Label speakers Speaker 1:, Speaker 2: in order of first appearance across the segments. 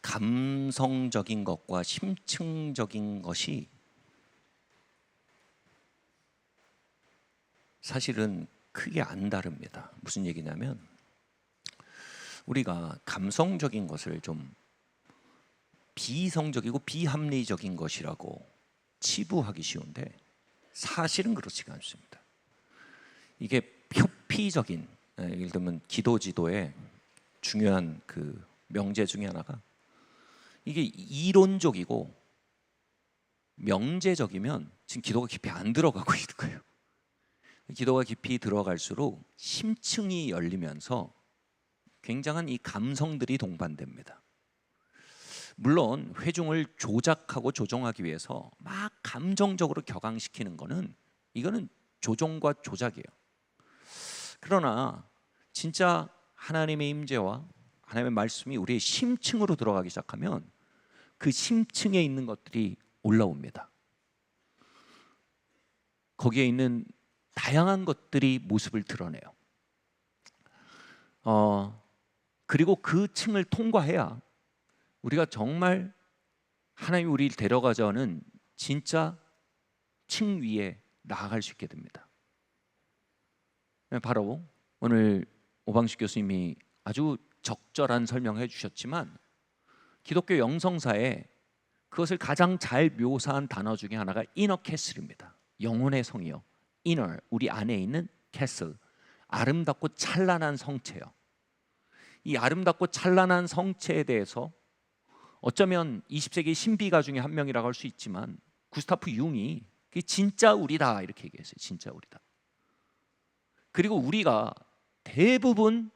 Speaker 1: 감성적인 것과 심층적인 것이 사실은 크게 안 다릅니다. 무슨 얘기냐면 우리가 감성적인 것을 좀 비이성적이고 비합리적인 것이라고 치부하기 쉬운데 사실은 그렇지가 않습니다. 이게 표피적인, 예를 들면 기도 지도의 중요한 그 명제 중에 하나가 이게 이론적이고 명제적이면 지금 기도가 깊이 안 들어가고 있는 거예요. 기도가 깊이 들어갈수록 심층이 열리면서 굉장한 이 감성들이 동반됩니다. 물론 회중을 조작하고 조종하기 위해서 막 감정적으로 격앙시키는 거는 이거는 조종과 조작이에요. 그러나 진짜 하나님의 임재와 하나님의 말씀이 우리의 심층으로 들어가기 시작하면 그 심층에 있는 것들이 올라옵니다. 거기에 있는 다양한 것들이 모습을 드러내요. 그리고 그 층을 통과해야 우리가 정말 하나님이 우리를 데려가자는 진짜 층 위에 나아갈 수 있게 됩니다. 바로 오늘 오방식 교수님이 아주 적절한 설명을 해주셨지만 기독교 영성사에 그것을 가장 잘 묘사한 단어 중에 하나가 이너 캐슬입니다. 영혼의 성이요. 이너, 우리 안에 있는 캐슬, 아름답고 찬란한 성체요. 이 아름답고 찬란한 성체에 대해서 어쩌면 20세기 신비가 중에 한 명이라고 할 수 있지만 구스타프 융이 진짜 우리다 이렇게 얘기했어요. 진짜 우리다. 그리고 우리가 대부분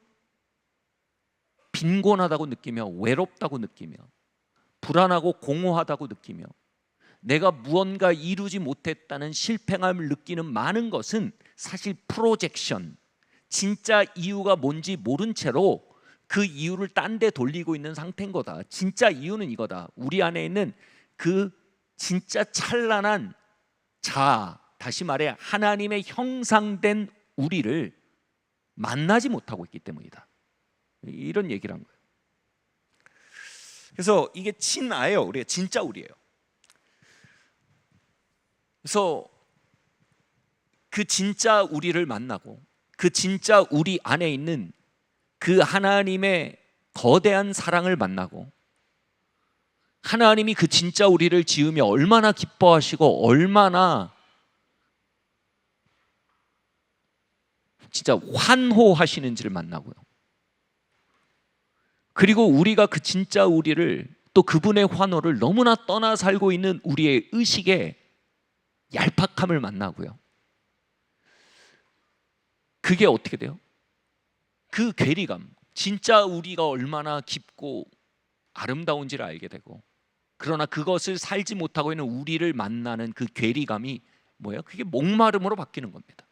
Speaker 1: 빈곤하다고 느끼며 외롭다고 느끼며 불안하고 공허하다고 느끼며 내가 무언가 이루지 못했다는 실패감을 느끼는 많은 것은 사실 프로젝션, 진짜 이유가 뭔지 모른 채로 그 이유를 딴 데 돌리고 있는 상태인 거다. 진짜 이유는 이거다. 우리 안에 있는 그 진짜 찬란한 자아, 다시 말해 하나님의 형상된 우리를 만나지 못하고 있기 때문이다. 이런 얘기를 한 거예요. 그래서 이게 친아예요. 우리가 진짜 우리예요. 그래서 그 진짜 우리를 만나고 그 진짜 우리 안에 있는 그 하나님의 거대한 사랑을 만나고 하나님이 그 진짜 우리를 지으며 얼마나 기뻐하시고 얼마나 진짜 환호하시는지를 만나고요. 그리고 우리가 그 진짜 우리를 또 그분의 환호를 너무나 떠나 살고 있는 우리의 의식의 얄팍함을 만나고요. 그게 어떻게 돼요? 그 괴리감, 진짜 우리가 얼마나 깊고 아름다운지를 알게 되고 그러나 그것을 살지 못하고 있는 우리를 만나는 그 괴리감이 뭐예요? 그게 목마름으로 바뀌는 겁니다.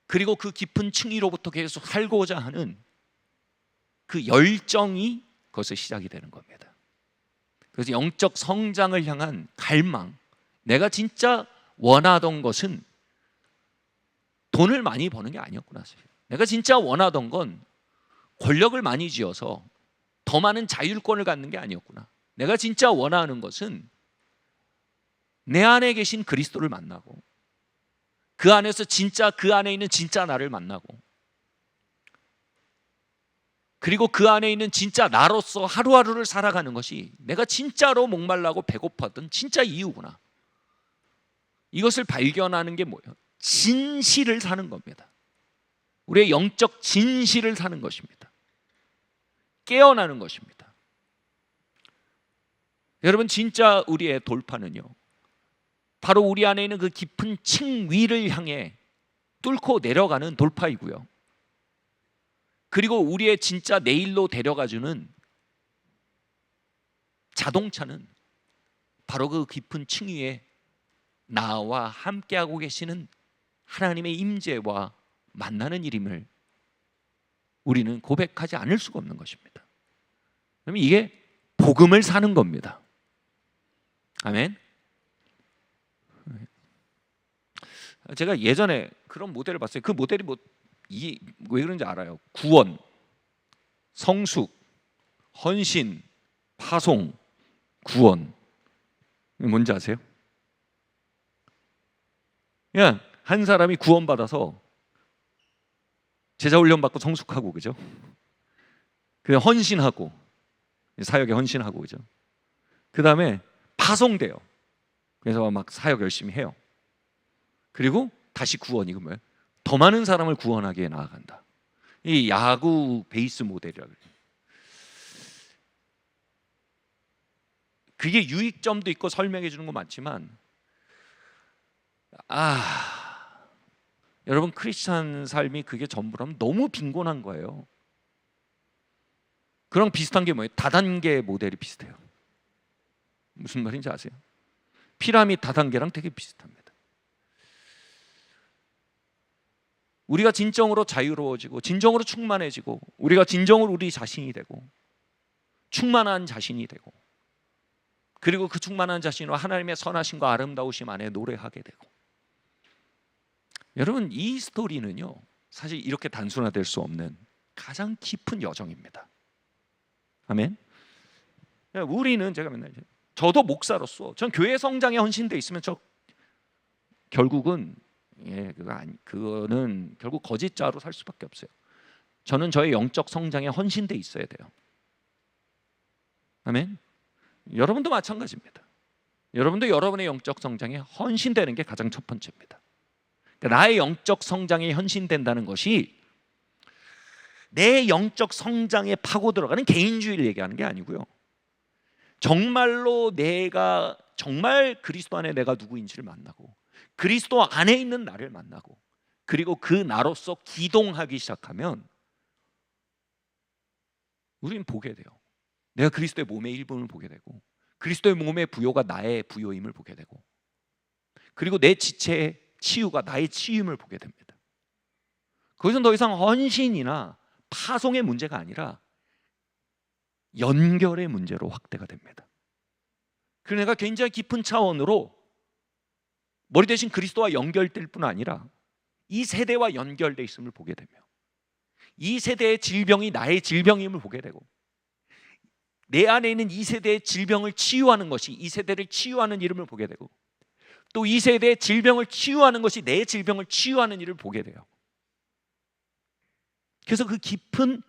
Speaker 1: 그리고 그 깊은 층위로부터 계속 살고자 하는 그 열정이 거기서 시작이 되는 겁니다. 그래서 영적 성장을 향한 갈망, 내가 진짜 원하던 것은 돈을 많이 버는 게 아니었구나. 내가 진짜 원하던 건 권력을 많이 쥐어서 더 많은 자율권을 갖는 게 아니었구나. 내가 진짜 원하는 것은 내 안에 계신 그리스도를 만나고 그 안에서 진짜 그 안에 있는 진짜 나를 만나고 그리고 그 안에 있는 진짜 나로서 하루하루를 살아가는 것이 내가 진짜로 목말라고 배고팠던 진짜 이유구나. 이것을 발견하는 게 뭐예요? 진실을 사는 겁니다. 우리의 영적 진실을 사는 것입니다. 깨어나는 것입니다. 여러분, 진짜 우리의 돌파는요, 바로 우리 안에 있는 그 깊은 층 위를 향해 뚫고 내려가는 돌파이고요. 그리고 우리의 진짜 내일로 데려가주는 자동차는 바로 그 깊은 층 위에 나와 함께하고 계시는 하나님의 임재와 만나는 일임을 우리는 고백하지 않을 수가 없는 것입니다. 그러면 이게 복음을 사는 겁니다. 아멘. 제가 예전에 그런 모델을 봤어요. 그 모델이 왜 그런지 알아요? 구원, 성숙, 헌신, 파송, 구원. 뭔지 아세요? 그냥 한 사람이 구원받아서 제자 훈련 받고 성숙하고, 그죠? 그냥 헌신하고, 사역에 헌신하고, 그죠? 그 다음에 파송돼요. 그래서 막 사역 열심히 해요. 그리고 다시 구원. 이거 뭐예요? 더 많은 사람을 구원하기에 나아간다. 이 야구 베이스 모델이라고 그래요. 그게 유익점도 있고 설명해 주는 거 많지만, 여러분 크리스찬 삶이 그게 전부라면 너무 빈곤한 거예요. 그랑 비슷한 게 뭐예요? 다단계 모델이 비슷해요. 무슨 말인지 아세요? 피라미드 다단계랑 되게 비슷합니다. 우리가 진정으로 자유로워지고 진정으로 충만해지고 우리가 진정으로 우리 자신이 되고 충만한 자신이 되고 그리고 그 충만한 자신으로 하나님의 선하심과 아름다우심 안에 노래하게 되고, 여러분 이 스토리는요 사실 이렇게 단순화될 수 없는 가장 깊은 여정입니다. 아멘. 우리는 제가 맨날 저도 목사로서 전 교회 성장에 헌신돼 있으면 저 결국은 그거는 결국 거짓자로 살 수밖에 없어요. 저는 저의 영적 성장에 헌신돼 있어야 돼요. 아멘. 여러분도 마찬가지입니다. 여러분도 여러분의 영적 성장에 헌신되는 게 가장 첫 번째입니다. 그러니까 나의 영적 성장에 헌신된다는 것이 내 영적 성장에 파고 들어가는 개인주의를 얘기하는 게 아니고요. 정말로 내가 정말 그리스도 안에 내가 누구인지를 만나고 그리스도 안에 있는 나를 만나고 그리고 그 나로서 기동하기 시작하면 우리는 보게 돼요. 내가 그리스도의 몸의 일부분을 보게 되고 그리스도의 몸의 부요가 나의 부요임을 보게 되고 그리고 내 지체의 치유가 나의 치유임을 보게 됩니다. 거기서 더 이상 헌신이나 파송의 문제가 아니라 연결의 문제로 확대가 됩니다. 그래서 내가 굉장히 깊은 차원으로 머리 대신 그리스도와 연결될 뿐 아니라 이 세대와 연결되어 있음을 보게 되며 이 세대의 질병이 나의 질병임을 보게 되고 내 안에 있는 이 세대의 질병을 치유하는 것이 이 세대를 치유하는 이름을 보게 되고 또 이 세대의 질병을 치유하는 것이 내 질병을 치유하는 일을 보게 돼요. 그래서 그 깊은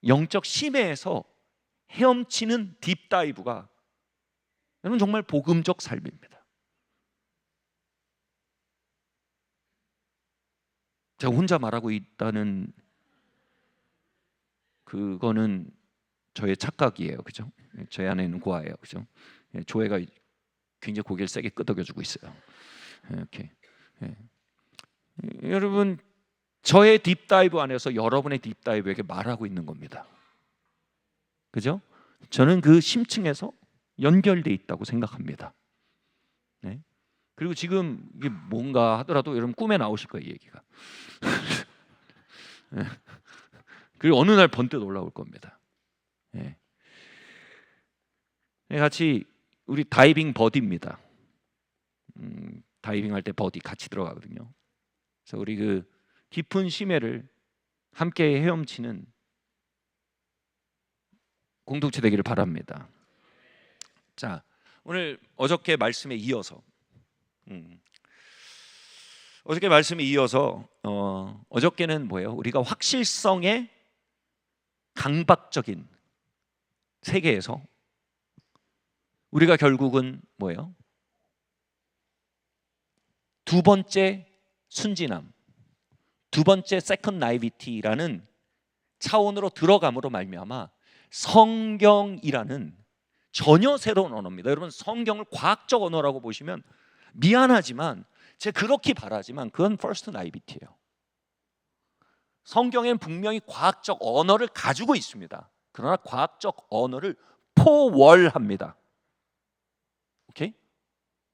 Speaker 1: 영적 심해에서 헤엄치는 딥다이브가 여러분 정말 복음적 삶입니다. 제가 혼자 말하고 있다는 그거는 저의 착각이에요, 그죠? 제 안에 있는 고아예요, 그죠? 조회가 굉장히 고개를 세게 끄덕여주고 있어요. 이렇게. 여러분 저의 딥다이브 안에서 여러분의 딥다이브에게 말하고 있는 겁니다. 그죠? 저는 그 심층에서 연결돼 있다고 생각합니다. 네? 그리고 지금 이게 뭔가 하더라도 여러분 꿈에 나오실 거예요, 이 얘기가. 네. 그리고 어느 날 번뜩 올라올 겁니다. 네. 같이 우리 다이빙 버디입니다. 다이빙 할 때 버디 같이 들어가거든요. 그래서 우리 그 깊은 심해를 함께 헤엄치는 공동체 되기를 바랍니다. 자, 오늘 어저께 말씀에 이어서 어저께 말씀에 이어서 어저께는 뭐예요? 우리가 확실성의 강박적인 세계에서 우리가 결국은 뭐예요? 두 번째 순진함, 두 번째 세컨드 나이비티라는 차원으로 들어감으로 말미암아 성경이라는 전혀 새로운 언어입니다. 여러분 성경을 과학적 언어라고 보시면 미안하지만 제가 그렇게 바라지만 그건 퍼스트 나이비티예요. 성경엔 분명히 과학적 언어를 가지고 있습니다. 그러나 과학적 언어를 포월합니다. 오케이?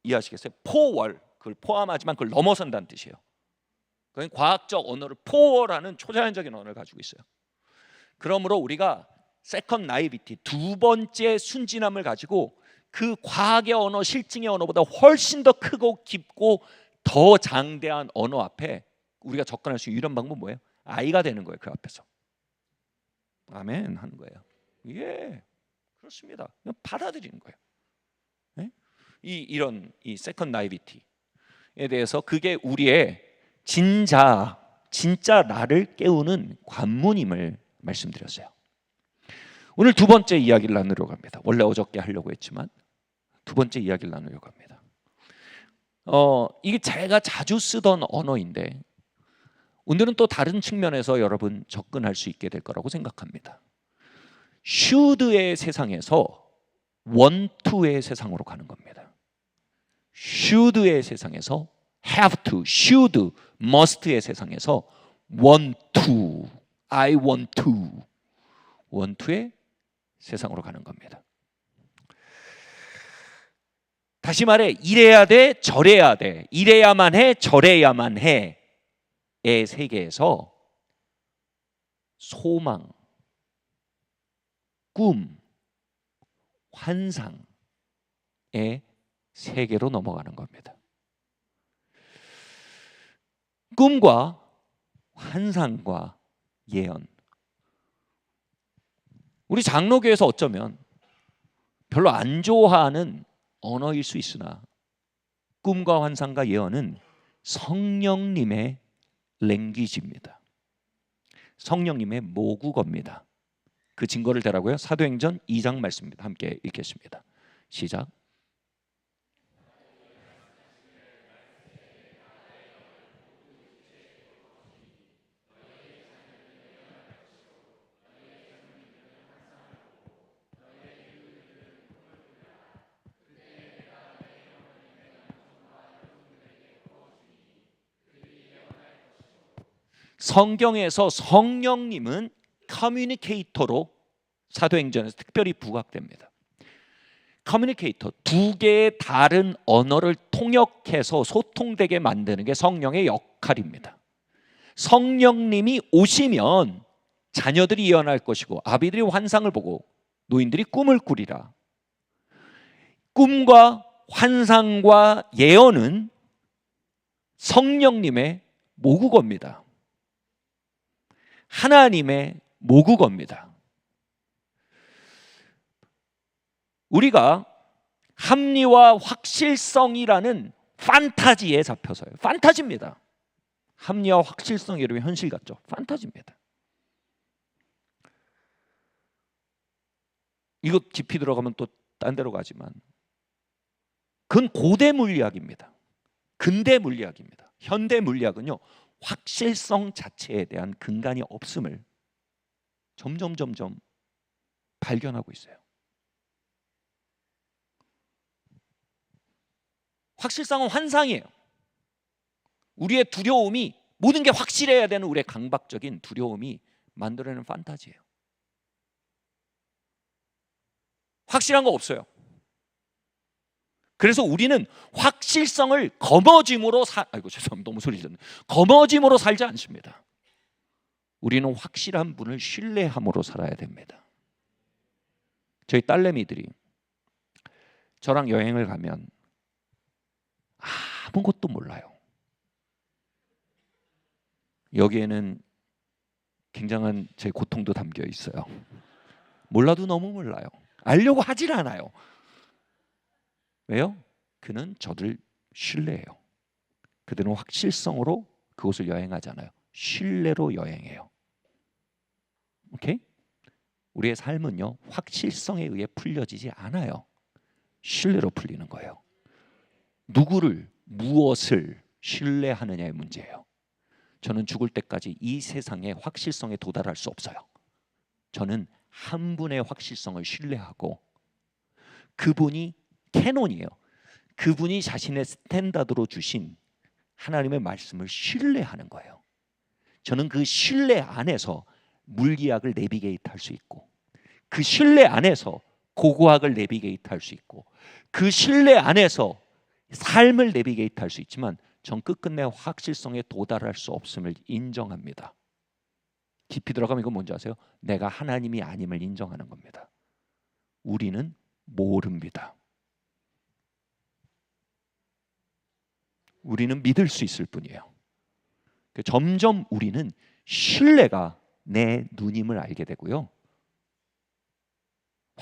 Speaker 1: 이해하시겠어요? 포월, 그걸 포함하지만 그걸 넘어선다는 뜻이에요. 그건 과학적 언어를 포월하는 초자연적인 언어를 가지고 있어요. 그러므로 우리가 세컨드 나이비티, 두 번째 순진함을 가지고 그 과학의 언어, 실증의 언어보다 훨씬 더 크고 깊고 더 장대한 언어 앞에 우리가 접근할 수 있는 유일한 방법은 뭐예요? 아이가 되는 거예요. 그 앞에서 아멘 하는 거예요. 예, 그렇습니다. 그냥 받아들이는 거예요. 예? 이런 세컨 나이비티에 대해서 그게 우리의 진짜 나를 깨우는 관문임을 말씀드렸어요. 오늘 두 번째 이야기를 나누려고 합니다. 원래 어저께 하려고 했지만 두 번째 이야기를 나누려고 합니다. 이게 제가 자주 쓰던 언어인데 오늘은 또 다른 측면에서 여러분 접근할 수 있게 될 거라고 생각합니다. should의 세상에서 want to의 세상으로 가는 겁니다. should의 세상에서 have to, should, must의 세상에서 want to, I want to, want to의 세상으로 가는 겁니다. 다시 말해 이래야 돼, 저래야 돼, 이래야만 해, 저래야만 해의 세계에서 소망, 꿈, 환상의 세계로 넘어가는 겁니다. 꿈과 환상과 예언. 우리 장로교에서 어쩌면 별로 안 좋아하는 언어일 수 있으나 꿈과 환상과 예언은 성령님의 랭귀지입니다. 성령님의 모국어입니다. 그 증거를 대라고요. 사도행전 2장 말씀입니다. 함께 읽겠습니다. 시작. 성경에서 성령님은 커뮤니케이터로 사도행전에서 특별히 부각됩니다. 커뮤니케이터, 두 개의 다른 언어를 통역해서 소통되게 만드는 게 성령의 역할입니다. 성령님이 오시면 자녀들이 예언할 것이고 아비들이 환상을 보고 노인들이 꿈을 꾸리라. 꿈과 환상과 예언은 성령님의 모국어입니다. 하나님의 모국어입니다. 우리가 합리와 확실성이라는 판타지에 잡혀서요. 판타지입니다. 합리와 확실성이 여러분 현실 같죠? 판타지입니다. 이거 깊이 들어가면 또 딴 데로 가지만 그건 고대 물리학입니다. 근대 물리학입니다. 현대 물리학은요. 확실성 자체에 대한 근간이 없음을 점점 발견하고 있어요. 확실성은 환상이에요. 우리의 두려움이 모든 게 확실해야 되는 우리의 강박적인 두려움이 만들어내는 판타지예요. 확실한 거 없어요. 그래서 우리는 확실성을 거머짐으로 죄송합니다. 너무 소리 졌네. 거머짐으로 살지 않습니다. 우리는 확실한 분을 신뢰함으로 살아야 됩니다. 저희 딸내미들이 저랑 여행을 가면 아무것도 몰라요. 여기에는 굉장한 제 고통도 담겨 있어요. 몰라도 너무 몰라요. 알려고 하질 않아요. 왜요? 그는 저를 신뢰해요. 그들은 확실성으로 그곳을 여행하잖아요. 신뢰로 여행해요. 오케이? 우리의 삶은요, 확실성에 의해 풀려지지 않아요. 신뢰로 풀리는 거예요. 누구를, 무엇을 신뢰하느냐의 문제예요. 저는 죽을 때까지 이 세상의 확실성에 도달할 수 없어요. 저는 한 분의 확실성을 신뢰하고 그분이 캐논이에요. 그분이 자신의 스탠다드로 주신 하나님의 말씀을 신뢰하는 거예요. 저는 그 신뢰 안에서 물리학을 내비게이트 할 수 있고 그 신뢰 안에서 고고학을 내비게이트 할 수 있고 그 신뢰 안에서 삶을 내비게이트 할 수 있지만 전 끝끝내 확실성에 도달할 수 없음을 인정합니다. 깊이 들어가면 이건 뭔지 아세요? 내가 하나님이 아님을 인정하는 겁니다. 우리는 모릅니다. 우리는 믿을 수 있을 뿐이에요. 점점 우리는 신뢰가 내 누님을 알게 되고요.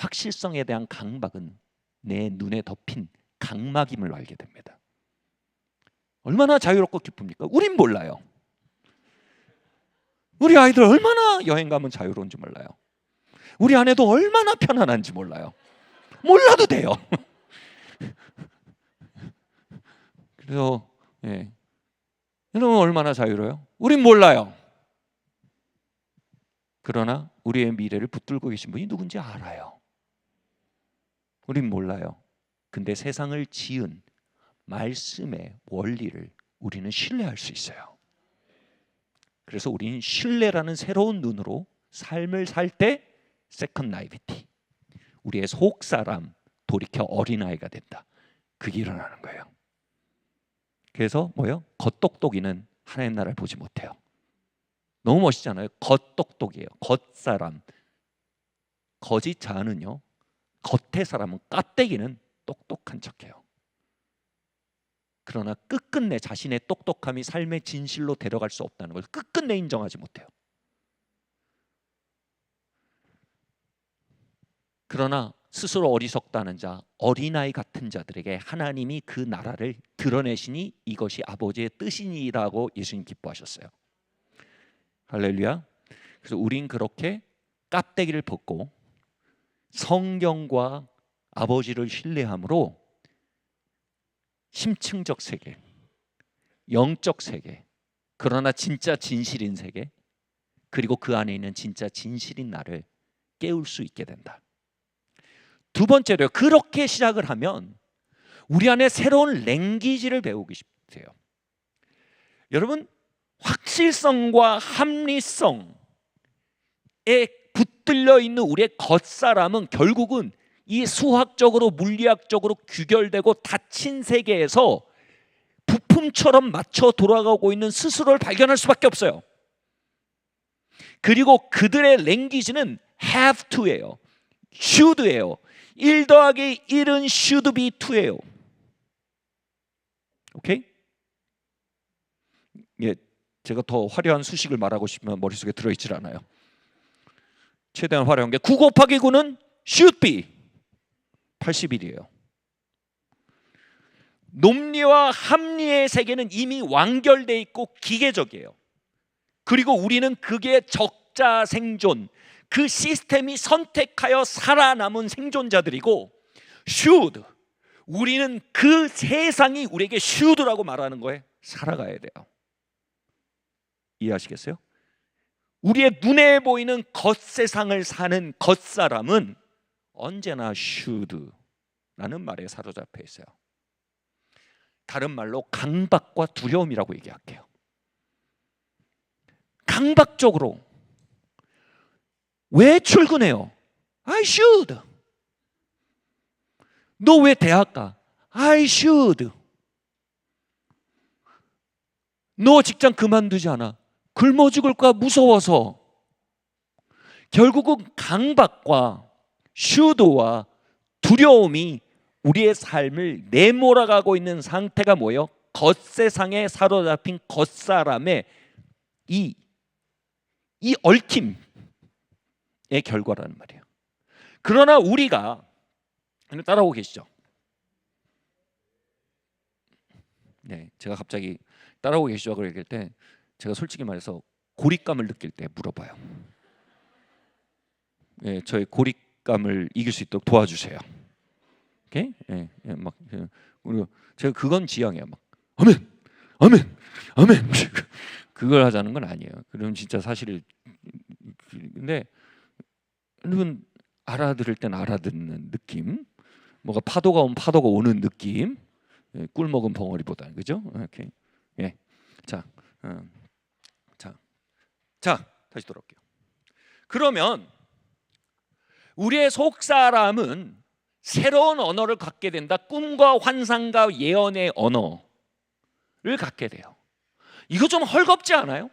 Speaker 1: 확실성에 대한 강박은 내 눈에 덮인 각막임을 알게 됩니다. 얼마나 자유롭고 기쁩니까? 우린 몰라요. 우리 아이들 얼마나 여행 가면 자유로운지 몰라요. 우리 아내도 얼마나 편안한지 몰라요. 몰라도 돼요. 그래서 여러분 얼마나 자유로워요? 우린 몰라요. 그러나 우리의 미래를 붙들고 계신 분이 누군지 알아요. 우린 몰라요. 근데 세상을 지은 말씀의 원리를 우리는 신뢰할 수 있어요. 그래서 우리는 신뢰라는 새로운 눈으로 삶을 살 때 세컨드 나이비티, 우리의 속사람 돌이켜 어린아이가 된다. 그게 일어나는 거예요. 그래서 뭐요? 겉똑똑이는 하나님 나라를 보지 못해요. 너무 멋있잖아요. 겉똑똑이에요. 겉사람. 거짓 자아는요, 겉의 사람은 깍대기는 똑똑한 척해요. 그러나 끝끝내 자신의 똑똑함이 삶의 진실로 데려갈 수 없다는 걸 끝끝내 인정하지 못해요. 그러나 스스로 어리석다는 자, 어린아이 같은 자들에게 하나님이 그 나라를 드러내시니 이것이 아버지의 뜻이니라고 예수님 기뻐하셨어요. 할렐루야. 그래서 우린 그렇게 깍대기를 벗고 성경과 아버지를 신뢰함으로 심층적 세계, 영적 세계, 그러나 진짜 진실인 세계, 그리고 그 안에 있는 진짜 진실인 나를 깨울 수 있게 된다. 두 번째로, 그렇게 시작을 하면 우리 안에 새로운 랭귀지를 배우기 싶대요. 여러분, 확실성과 합리성에 붙들려 있는 우리의 겉사람은 결국은 이 수학적으로 물리학적으로 규결되고 닫힌 세계에서 부품처럼 맞춰 돌아가고 있는 스스로를 발견할 수밖에 없어요. 그리고 그들의 랭귀지는 have to예요. should예요. 1 더하기 1은 should be 2예요. 오케이? 예, 제가 더 화려한 수식을 말하고 싶으면 머릿속에 들어있질 않아요. 최대한 화려한 게 9 곱하기 9는 should be 81이에요. 논리와 합리의 세계는 이미 완결돼 있고 기계적이에요. 그리고 우리는 그게 적자 생존, 그 시스템이 선택하여 살아남은 생존자들이고, should, 우리는 그 세상이 우리에게 should라고 말하는 거에 살아가야 돼요. 이해하시겠어요? 우리의 눈에 보이는 겉세상을 사는 겉사람은 언제나 should라는 말에 사로잡혀 있어요. 다른 말로 강박과 두려움이라고 얘기할게요. 강박적으로 왜 출근해요? I should. 너 왜 대학 가? I should. 너 직장 그만두지 않아? 굶어 죽을까 무서워서. 결국은 강박과 should와 두려움이 우리의 삶을 내몰아가고 있는 상태가 뭐예요? 겉세상에 사로잡힌 겉사람의 이 얽힘의 결과라는 말이에요. 그러나 우리가, 따라오고 계시죠? 네, 제가 갑자기 따라오고 계시죠? 그럴 때 제가 솔직히 말해서 고립감을 느낄 때 물어봐요. 네, 저의 고립감을 이길 수 있도록 도와주세요. 오케이? 예, 막 그리고 제가 그건 지향이에요. 막 아멘, 아멘, 아멘. 그걸 하자는 건 아니에요. 그럼 진짜 사실, 근데 여러분 알아들을 땐 알아듣는 느낌, 뭐가 파도가 오면 파도가 오는 느낌, 꿀 먹은 벙어리보다는, 그죠? 오케이. 예, 자, 다시 돌아올게요. 그러면 우리의 속 사람은 새로운 언어를 갖게 된다. 꿈과 환상과 예언의 언어를 갖게 돼요. 이거 좀 헐겁지 않아요?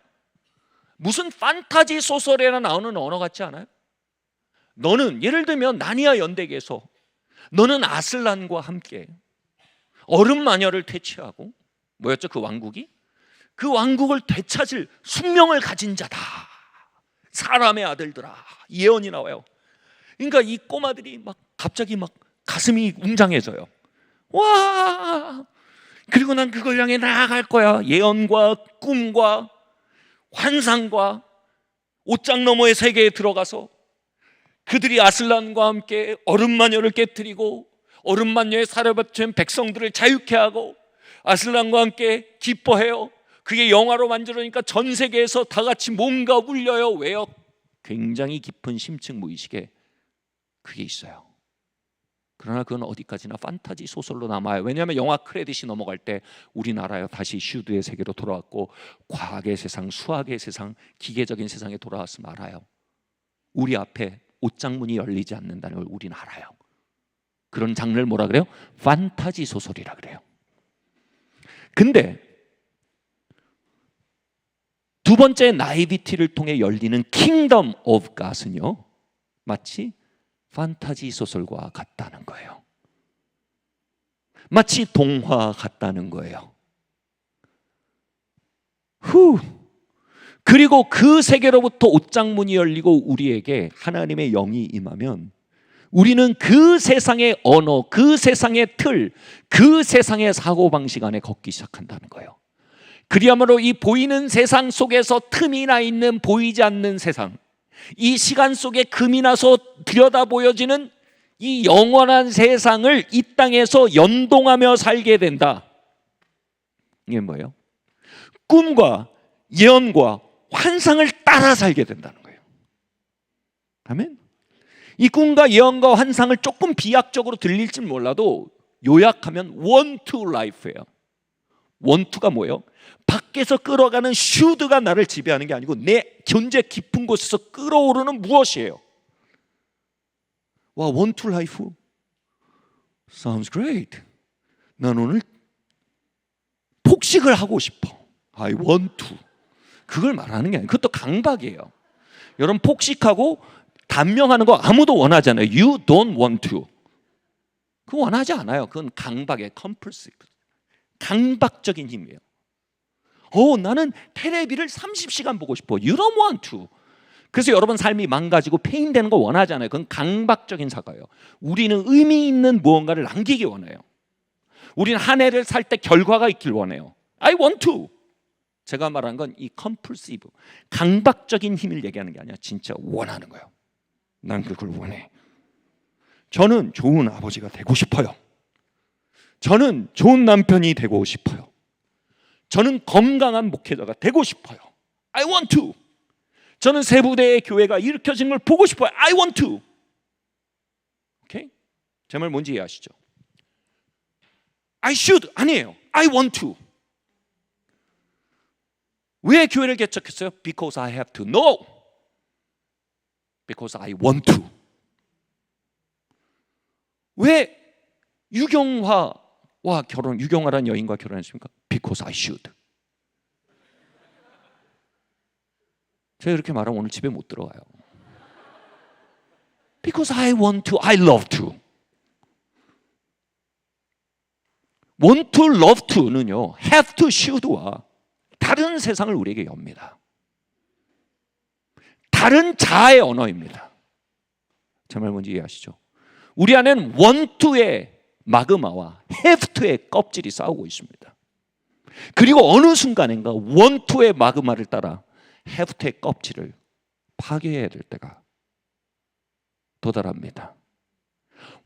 Speaker 1: 무슨 판타지 소설에나 나오는 언어 같지 않아요? 너는, 예를 들면 나니아 연대기에서 너는 아슬란과 함께 얼음 마녀를 퇴치하고, 뭐였죠 그 왕국이? 그 왕국을 되찾을 숙명을 가진 자다. 사람의 아들들아, 예언이 나와요. 그러니까 이 꼬마들이 막 갑자기 막 가슴이 웅장해져요. 와! 그리고 난 그걸 향해 나아갈 거야. 예언과 꿈과 환상과 옷장 너머의 세계에 들어가서 그들이 아슬란과 함께 얼음마녀를 깨뜨리고 얼음마녀의 살에 받친 백성들을 자유케 하고 아슬란과 함께 기뻐해요. 그게 영화로 만들어니까 전 세계에서 다 같이 뭔가 울려요. 왜요? 굉장히 깊은 심층 무의식에 그게 있어요. 그러나 그건 어디까지나 판타지 소설로 남아요. 왜냐하면 영화 크레딧이 넘어갈 때 우리나라에 다시 슈드의 세계로 돌아왔고 과학의 세상, 수학의 세상, 기계적인 세상에 돌아왔으면 알아요. 우리 앞에 옷장문이 열리지 않는다는 걸 우리는 알아요. 그런 장르를 뭐라 그래요? 판타지 소설이라 그래요. 근데 두 번째 나이비티를 통해 열리는 킹덤 오브 갓은요, 마치 판타지 소설과 같다는 거예요. 마치 동화 같다는 거예요. 그리고 그 세계로부터 옷장문이 열리고 우리에게 하나님의 영이 임하면 우리는 그 세상의 언어, 그 세상의 틀, 그 세상의 사고방식 안에 걷기 시작한다는 거예요. 그리야말로 이 보이는 세상 속에서 틈이 나 있는 보이지 않는 세상, 이 시간 속에 금이 나서 들여다 보여지는 이 영원한 세상을 이 땅에서 연동하며 살게 된다. 이게 뭐예요? 꿈과 예언과 환상을 따라 살게 된다는 거예요. 아멘. 이 꿈과 예언과 환상을 조금 비약적으로 들릴지 몰라도 요약하면 one to life예요. one to가 뭐예요? 밖에서 끌어가는 슈드가 나를 지배하는 게 아니고 내 존재 깊은 곳에서 끌어오르는 무엇이에요? 와, one to life sounds great. 난 오늘 폭식을 하고 싶어. I want to. 그걸 말하는 게 아니에요. 그것도 강박이에요. 여러분, 폭식하고 단명하는 거 아무도 원하지 않아요. You don't want to. 그거 원하지 않아요. 그건 강박의 compulsive, 강박적인 힘이에요. 나는 테레비를 30시간 보고 싶어. You don't want to. 그래서 여러분 삶이 망가지고 페인되는 거 원하지 않아요. 그건 강박적인 사과예요. 우리는 의미 있는 무언가를 남기기 원해요. 우리는 한 해를 살 때 결과가 있길 원해요. I want to. 제가 말한 건 이 compulsive, 강박적인 힘을 얘기하는 게 아니라 진짜 원하는 거예요. 난 그걸 원해. 저는 좋은 아버지가 되고 싶어요. 저는 좋은 남편이 되고 싶어요. 저는 건강한 목회자가 되고 싶어요. I want to. 저는 세부대의 교회가 일으켜진 걸 보고 싶어요. I want to. 오케이? 제 말 뭔지 이해하시죠? I should 아니에요. I want to. 왜 교회를 개척했어요? Because I have to. No. Because I want to. 왜 유경화라는 여인과 결혼했습니까? Because I should. 제가 이렇게 말하면 오늘 집에 못 들어가요. Because I want to, I love to. Want to, love to는요, have to, should와 다른 세상을 우리에게 엽니다. 다른 자아의 언어입니다. 제 말 뭔지 이해하시죠? 우리 안에는 want to의 마그마와 have to의 껍질이 싸우고 있습니다. 그리고 어느 순간인가 want to의 마그마를 따라 have to의 껍질을 파괴해야 될 때가 도달합니다.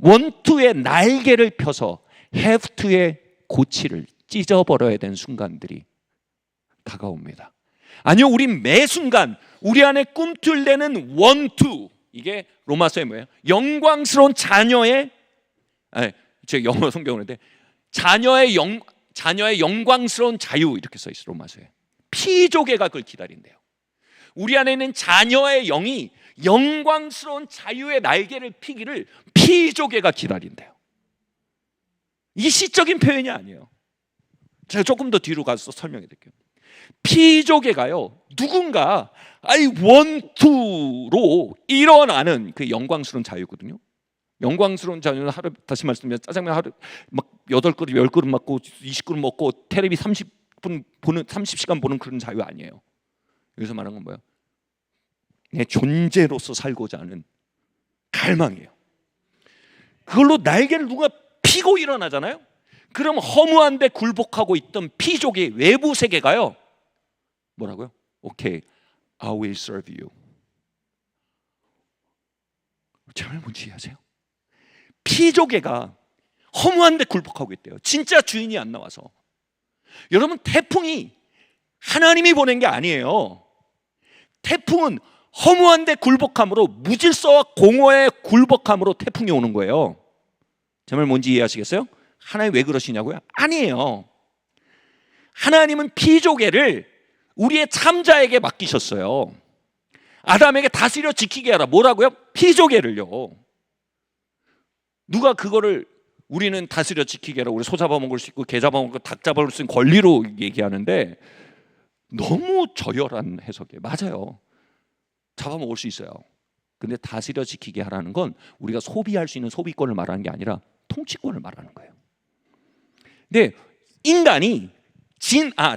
Speaker 1: want to의 날개를 펴서 have to의 고치를 찢어버려야 되는 순간들이 다가옵니다. 아니요, 우린 매 순간 우리 안에 꿈틀대는 want to, 이게 로마서에 뭐예요? 영광스러운 자녀의, 제가 영어 성경인데 자녀의 영광스러운 자유 이렇게 써 있어요. 로마서에 피조개가 그걸 기다린대요. 우리 안에 있는 자녀의 영이 영광스러운 자유의 날개를 피기를 피조개가 기다린대요. 이 시적인 표현이 아니에요. 제가 조금 더 뒤로 가서 설명해 드릴게요. 피조개가요, 누군가 I want to로 일어나는 그 영광스러운 자유거든요. 영광스러운 자유는 하루, 다시 말씀드리면 짜장면 하루 막 8그릇 10그릇 먹고 20그릇 먹고 테레비 30시간 보는 그런 자유 아니에요. 여기서 말하는 건 뭐예요? 내 존재로서 살고자 하는 갈망이에요. 그걸로 날개를 누가 피고 일어나잖아요. 그럼 허무한 데 굴복하고 있던 피족의 외부 세계가요, 뭐라고요? 오케이, I will serve you. 정말 뭔지 이해하세요? 피조개가 허무한 데 굴복하고 있대요. 진짜 주인이 안 나와서. 여러분, 태풍이 하나님이 보낸 게 아니에요. 태풍은 허무한 데 굴복함으로, 무질서와 공허의 굴복함으로 태풍이 오는 거예요. 제 말 뭔지 이해하시겠어요? 하나님 왜 그러시냐고요? 아니에요. 하나님은 피조개를 우리의 참자에게 맡기셨어요. 아담에게 다스려 지키게 하라. 뭐라고요? 피조개를요. 누가 그거를 우리는 다스려 지키게 하라, 우리 소 잡아먹을 수 있고 개 잡아먹고 닭 잡아먹을 수 있는 권리로 얘기하는데 너무 저열한 해석이에요. 맞아요, 잡아먹을 수 있어요. 근데 다스려 지키게 하라는 건 우리가 소비할 수 있는 소비권을 말하는 게 아니라 통치권을 말하는 거예요. 근데 인간이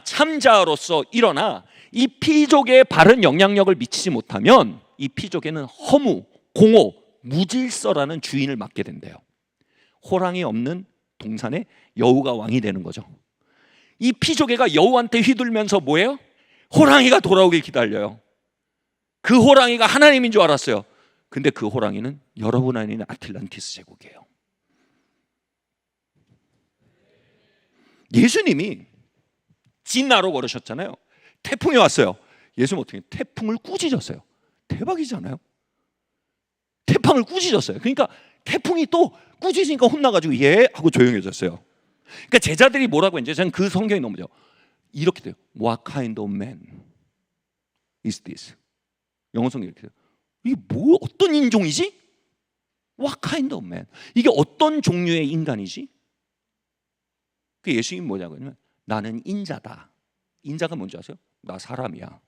Speaker 1: 참자로서 일어나 이 피족에 바른 영향력을 미치지 못하면 이 피족에는 허무, 공허, 무질서라는 주인을 맡게 된대요. 호랑이 없는 동산에 여우가 왕이 되는 거죠. 이 피조개가 여우한테 휘둘면서 뭐예요? 호랑이가 돌아오길 기다려요. 그 호랑이가 하나님인 줄 알았어요. 근데 그 호랑이는 여러분 안에 있는 아틀란티스 제국이에요. 예수님이 진나로 걸으셨잖아요. 태풍이 왔어요. 예수님 어떻게 태풍을 꾸짖었어요. 대박이잖아요. 태풍을 꾸짖었어요. 그러니까 태풍이 또 꾸짖으니까 혼나가지고 예 하고 조용해졌어요. 그러니까 제자들이 뭐라고 했는지 저는 그 성경이 너무 좋아요. 이렇게 돼요. What kind of man is this? 영어 성경이 이렇게 돼요. 이게 뭐 어떤 인종이지? What kind of man? 이게 어떤 종류의 인간이지? 그 예수님이 뭐냐고 하면 나는 인자다. 인자가 뭔지 아세요? 나 사람이야.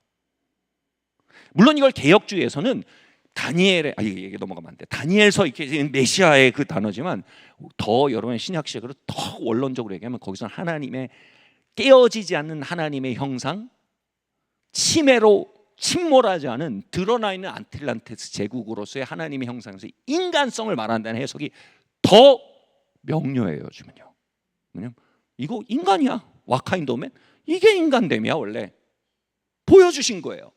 Speaker 1: 물론 이걸 개혁주의에서는 다니엘의 이게 넘어가면 안 돼. 다니엘서 이렇게 메시아의 그 단어지만 더 여러분의 신약식으로 더 원론적으로 얘기하면 거기서는 하나님의 깨어지지 않는 하나님의 형상, 침해로 침몰하지 않은 드러나 있는 아틀란티스 제국으로서의 하나님의 형상에서 인간성을 말한다는 해석이 더 명료해요. 요즘은요. 왜냐면 이거 인간이야. 와카인도맨 이게 인간됨이야. 원래 보여주신 거예요.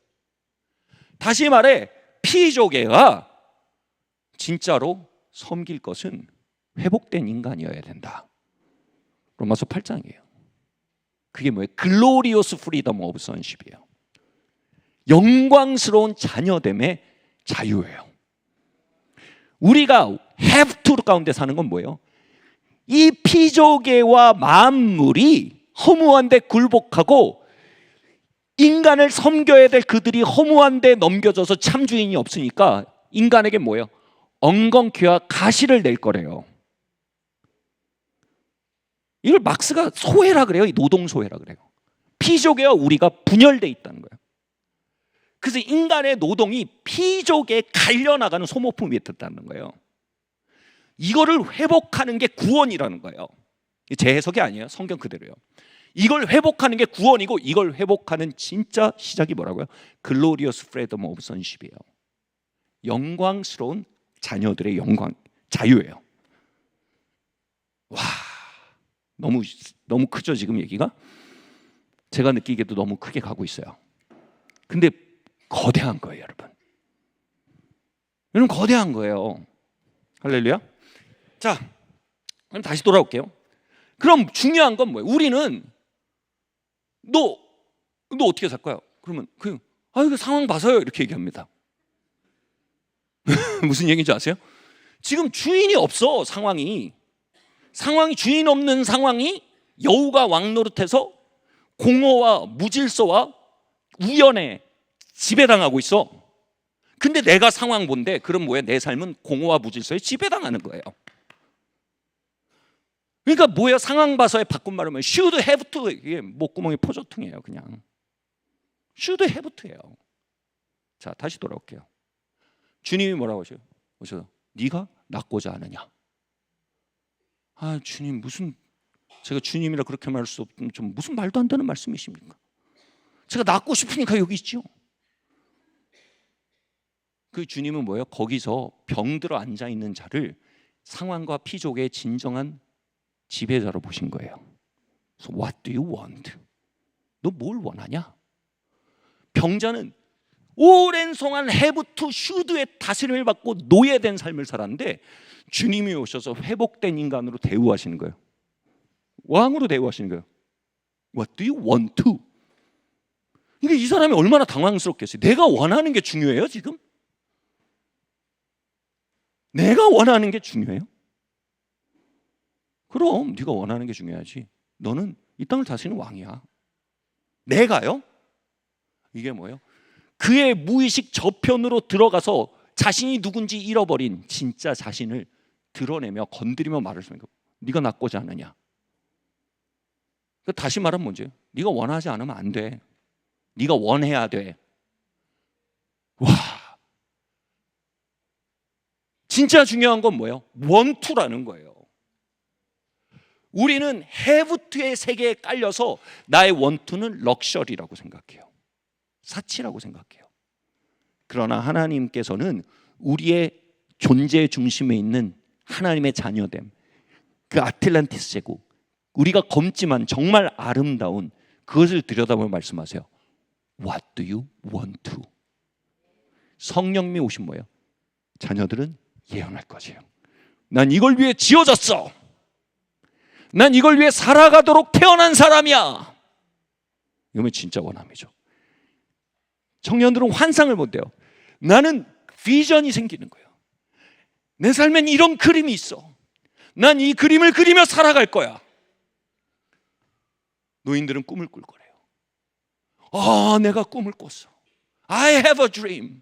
Speaker 1: 다시 말해 피조개가 진짜로 섬길 것은 회복된 인간이어야 된다. 로마서 8장이에요. 그게 뭐예요? 글로리오스 프리덤 오브 선십이에요. 영광스러운 자녀됨의 자유예요. 우리가 have to 가운데 사는 건 뭐예요? 이 피조개와 만물이 허무한 데 굴복하고 인간을 섬겨야 될 그들이 허무한 데 넘겨져서 참 주인이 없으니까 인간에게 뭐예요? 엉겅퀴와 가시를 낼 거래요. 이걸 막스가 소외라 그래요. 노동소외라 그래요. 피조개와 우리가 분열돼 있다는 거예요. 그래서 인간의 노동이 피조개에 갈려나가는 소모품이 됐다는 거예요. 이거를 회복하는 게 구원이라는 거예요. 제 해석이 아니에요. 성경 그대로요. 이걸 회복하는 게 구원이고 이걸 회복하는 진짜 시작이 뭐라고요? 글로리어스 프리덤 오브 선십이에요. 영광스러운 자녀들의 영광, 자유예요. 와, 너무 크죠 지금 얘기가? 제가 느끼기에도 너무 크게 가고 있어요. 근데 거대한 거예요, 여러분. 여러분 거대한 거예요. 할렐루야. 자, 그럼 다시 돌아올게요. 그럼 중요한 건 뭐예요? 우리는 너 어떻게 살 거야? 그러면 이거 상황 봐서요 이렇게 얘기합니다. 무슨 얘기인지 아세요? 지금 주인이 없어. 상황이 주인 없는 상황이 여우가 왕노릇해서 공허와 무질서와 우연에 지배당하고 있어. 근데 내가 상황 본데 그럼 뭐야? 내 삶은 공허와 무질서에 지배당하는 거예요. 그러니까 뭐야? 상황 봐서의 바꾼 말하면 should have to. 이게 목구멍이 포조통이에요. 그냥 should have to예요. 자, 다시 돌아올게요. 주님이 뭐라고 하셔요? 네가 낳고자 하느냐? 주님 무슨, 제가 주님이라 그렇게 말할 수 없는 좀 무슨 말도 안 되는 말씀이십니까? 제가 낳고 싶으니까 여기 있죠. 그 주님은 뭐예요? 거기서 병들어 앉아 있는 자를 상황과 피족의 진정한 지배자로 보신 거예요. So what do you want? 너 뭘 원하냐? 병자는 오랜 동안 have to, should의 다스림을 받고 노예된 삶을 살았는데 주님이 오셔서 회복된 인간으로 대우하시는 거예요. 왕으로 대우하시는 거예요. What do you want to? 그러니까 이 사람이 얼마나 당황스럽겠어요. 내가 원하는 게 중요해요 지금? 내가 원하는 게 중요해요? 그럼 네가 원하는 게 중요하지. 너는 이 땅을 다스리는 왕이야. 내가요? 이게 뭐예요? 그의 무의식 저편으로 들어가서 자신이 누군지 잃어버린 진짜 자신을 드러내며 건드리며 말을 하는 거예요. 네가 낫고자 하느냐? 다시 말하면 뭐죠? 네가 원하지 않으면 안 돼. 네가 원해야 돼. 와, 진짜 중요한 건 뭐예요? want to라는 거예요. 우리는 have to의 세계에 깔려서 나의 want to는 럭셔리라고 생각해요. 사치라고 생각해요. 그러나 하나님께서는 우리의 존재 중심에 있는 하나님의 자녀됨, 그 아틀란티스 제국, 우리가 검지만 정말 아름다운 그것을 들여다보며 말씀하세요. What do you want to? 성령님이 오신 뭐예요? 자녀들은 예언할 것이에요. 난 이걸 위해 지어졌어. 난 이걸 위해 살아가도록 태어난 사람이야. 이거면 진짜 원함이죠. 청년들은 환상을 본대요. 나는 비전이 생기는 거예요. 내 삶엔 이런 그림이 있어. 난 이 그림을 그리며 살아갈 거야. 노인들은 꿈을 꿀 거래요. 내가 꿈을 꿨어. I have a dream.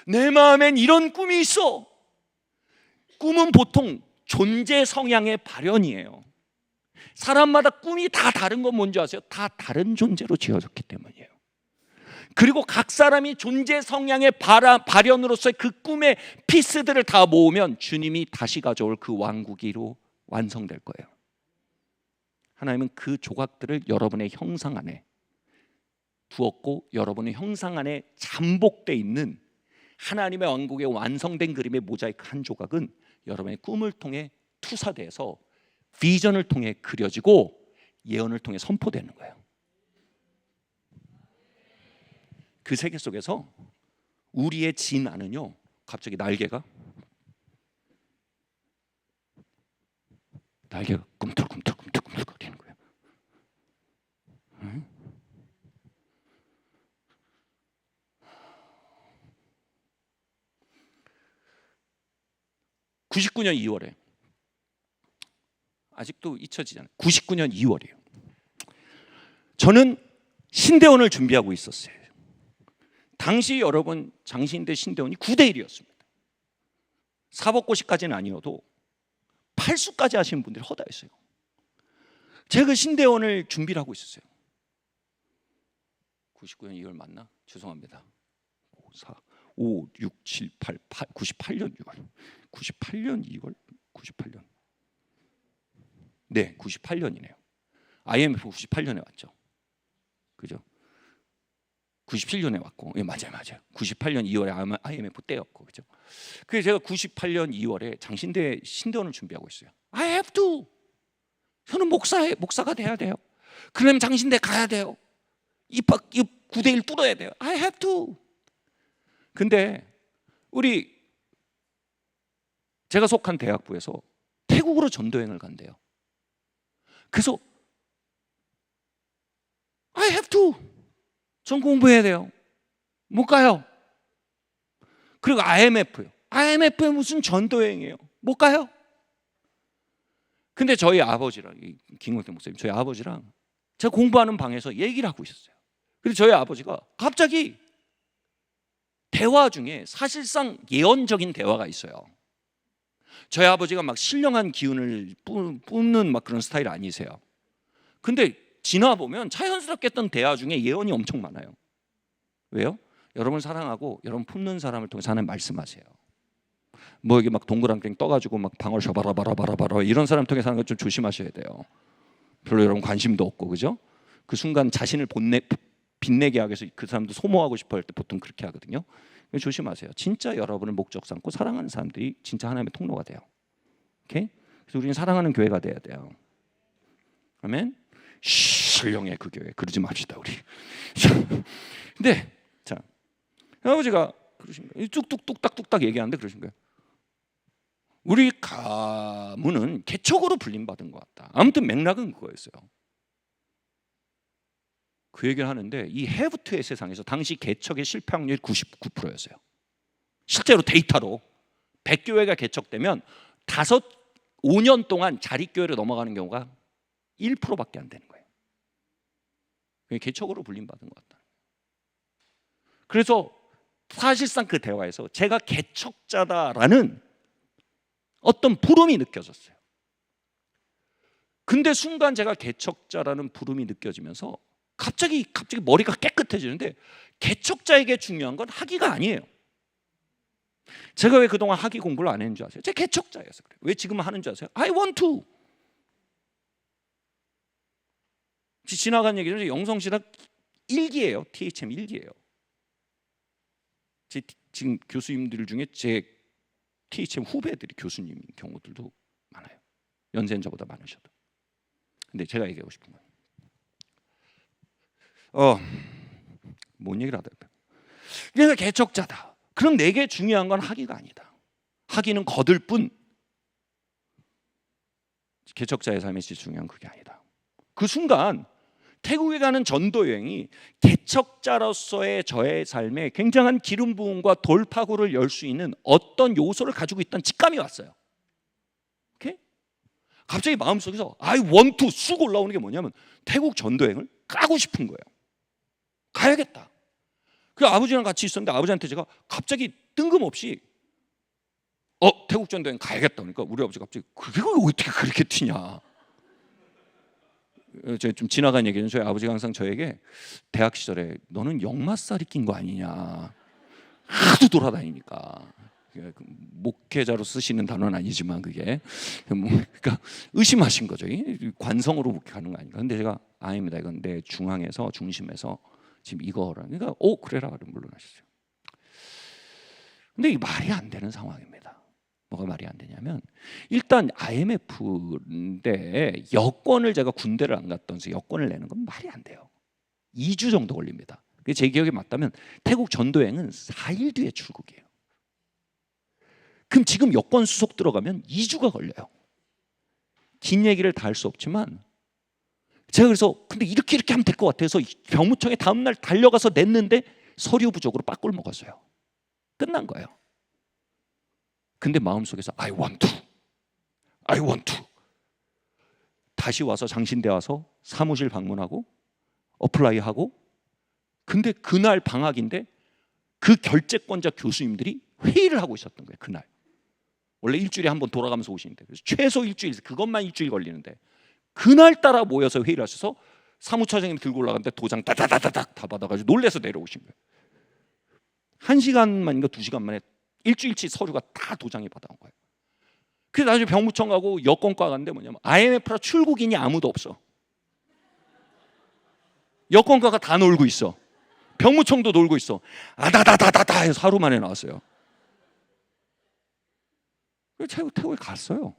Speaker 1: 내 마음엔 이런 꿈이 있어. 꿈은 보통 존재 성향의 발현이에요. 사람마다 꿈이 다 다른 건 뭔지 아세요? 다 다른 존재로 지어졌기 때문이에요. 그리고 각 사람이 존재 성향의 발현으로서의 그 꿈의 피스들을 다 모으면 주님이 다시 가져올 그 왕국이로 완성될 거예요. 하나님은 그 조각들을 여러분의 형상 안에 두었고 여러분의 형상 안에 잠복되어 있는 하나님의 왕국의 완성된 그림의 모자이크 한 조각은 여러분의 꿈을 통해 투사돼서 비전을 통해 그려지고 예언을 통해 선포되는 거예요. 그 세계 속에서 우리의 진안은요, 갑자기 날개가 꿈틀꿈틀 거리는 거예요. 응? (99년 2월에) 아직도 잊혀지잖아요. 99년 2월이에요. 저는 신대원을 준비하고 있었어요. 당시 여러분 장신대 신대원이 9대 1이었습니다. 사법고시까지는 아니어도 팔수까지 하시는 분들이 허다했어요. 제가 그 신대원을 준비를 하고 있었어요. 99년 2월 맞나? 죄송합니다. 5, 4, 5, 6, 7, 8, 98년 6월 98년 2월 98년 네, 98년이네요. IMF 98년에 왔죠. 그죠? 97년에 왔고, 예, 맞아요. 98년 2월에 IMF 때였고, 그죠? 그래서 제가 98년 2월에 장신대 신대원을 준비하고 있어요. I have to. 저는 목사가 돼야 돼요. 그러면 장신대 가야 돼요. 이 9대 1 뚫어야 돼요. I have to. 근데 제가 속한 대학부에서 태국으로 전도여행을 간대요. 그래서 I have to. 전 공부해야 돼요. 못 가요. 그리고 IMF요. IMF에 무슨 전도여행이에요. 못 가요. 근데 저희 아버지랑 김광태 목사님, 저희 아버지랑 제가 공부하는 방에서 얘기를 하고 있었어요. 그래서 저희 아버지가 갑자기 대화 중에 사실상 예언적인 대화가 있어요. 저희 아버지가 막 신령한 기운을 뿜는 막 그런 스타일 아니세요. 근데 지나보면 자연스럽게 했던 대화 중에 예언이 엄청 많아요. 왜요? 여러분 사랑하고 여러분 품는 사람을 통해서 하나님 말씀하세요. 뭐 이게 막 동그랑땡 떠가지고 막 방울 셔바라바라바라바라 이런 사람 통해서 하는 건 좀 조심하셔야 돼요. 별로 여러분 관심도 없고, 그죠? 그 순간 자신을 빛내게 하기 위해서 그 사람도 소모하고 싶어 할 때 보통 그렇게 하거든요. 조심하세요. 진짜 여러분을 목적 삼고 사랑하는 사람들이 진짜 하나님의 통로가 돼요. 오케이? 그래서 우리는 사랑하는 교회가 돼야 돼요. 아멘. 신령해 그 교회. 그러지 맙시다 우리. 근데 자, 아버지가 그러신 거예요. 뚝딱뚝딱 얘기하는데 그러신 거예요. 우리 가문은 개척으로 불림받은 것 같다. 아무튼 맥락은 그거였어요. 그 얘기를 하는데 이 해부투의 세상에서 당시 개척의 실패 확률이 99%였어요. 실제로 데이터로 100교회가 개척되면 5년 동안 자립교회로 넘어가는 경우가 1%밖에 안 되는 거예요. 개척으로 불림받은 것 같다. 그래서 사실상 그 대화에서 제가 개척자다라는 어떤 부름이 느껴졌어요. 근데 순간 제가 개척자라는 부름이 느껴지면서 갑자기 머리가 깨끗해지는데 개척자에게 중요한 건 학위가 아니에요. 제가 왜 그동안 학위 공부를 안 했는 줄 아세요? 제가 개척자여서 그래요. 왜 지금 하는 줄 아세요? I want to. 지나간 얘기는 영성신학 1기예요. THM 1기예요. 지금 교수님들 중에 제 THM 후배들이 교수님인 경우들도 많아요. 연세는 저보다 많으셔도. 근데 제가 얘기하고 싶은 건 뭔 얘기를 하다 내가 개척자다. 그럼 내게 중요한 건 학위가 아니다. 학위는 거들 뿐 개척자의 삶에 제일 중요한 그게 아니다. 그 순간 태국에 가는 전도 여행이 개척자로서의 저의 삶에 굉장한 기름 부음과 돌파구를 열 수 있는 어떤 요소를 가지고 있던 직감이 왔어요. 오케이? 갑자기 마음속에서 I want to 쑥 올라오는 게 뭐냐면 태국 전도 여행을 가고 싶은 거예요. 가야겠다. 그 아버지랑 같이 있었는데 아버지한테 제가 갑자기 뜬금없이 태국 전도 여행 가야겠다. 그러니까 우리 아버지가 갑자기 그게 어떻게 그렇게 튀냐. 제가 좀 지나간 얘기는 저희 아버지가 항상 저에게 대학 시절에 너는 역마살이 낀 거 아니냐. 하도 돌아다니니까. 목회자로 쓰시는 단어는 아니지만 그게 그러니까 의심하신 거죠. 관성으로 목회하는 거 아닌가. 근데 제가 아닙니다. 이건 내 중앙에서 중심에서 지금 이거라. 그러니까 그래라. 물론하셨어요. 근데 이 말이 안 되는 상황입니다. 뭐가 말이 안 되냐면 일단 IMF인데 여권을 제가 군대를 안 갔던서 여권을 내는 건 말이 안 돼요. 2주 정도 걸립니다. 제 기억에 맞다면 태국 전도여행은 4일 뒤에 출국이에요. 그럼 지금 여권 수속 들어가면 2주가 걸려요. 긴 얘기를 다 할 수 없지만 제가 그래서 근데 이렇게 하면 될 것 같아서 병무청에 다음날 달려가서 냈는데 서류 부족으로 빠꿀 먹었어요. 끝난 거예요. 근데 마음속에서 I want to 다시 와서 장신대 와서 사무실 방문하고 어플라이하고 근데 그날 방학인데 그 결재권자 교수님들이 회의를 하고 있었던 거예요. 그날 원래 일주일에 한 번 돌아가면서 오시는데 그래서 최소 일주일 그것만 일주일 걸리는데 그날따라 모여서 회의를 하셔서 사무처장님 들고 올라갔는데 도장 따다다다닥 다 받아가지고 놀래서 내려오신 거예요. 1시간만인가 2시간 만에 일주일치 서류가 다 도장이 받아온 거예요. 그래서 나중에 병무청 가고 여권과 갔는데 뭐냐면 IMF라 출국인이 아무도 없어. 여권과가 다 놀고 있어. 병무청도 놀고 있어. 아다다다다다 해서 하루 만에 나왔어요. 그래서 태국에 갔어요.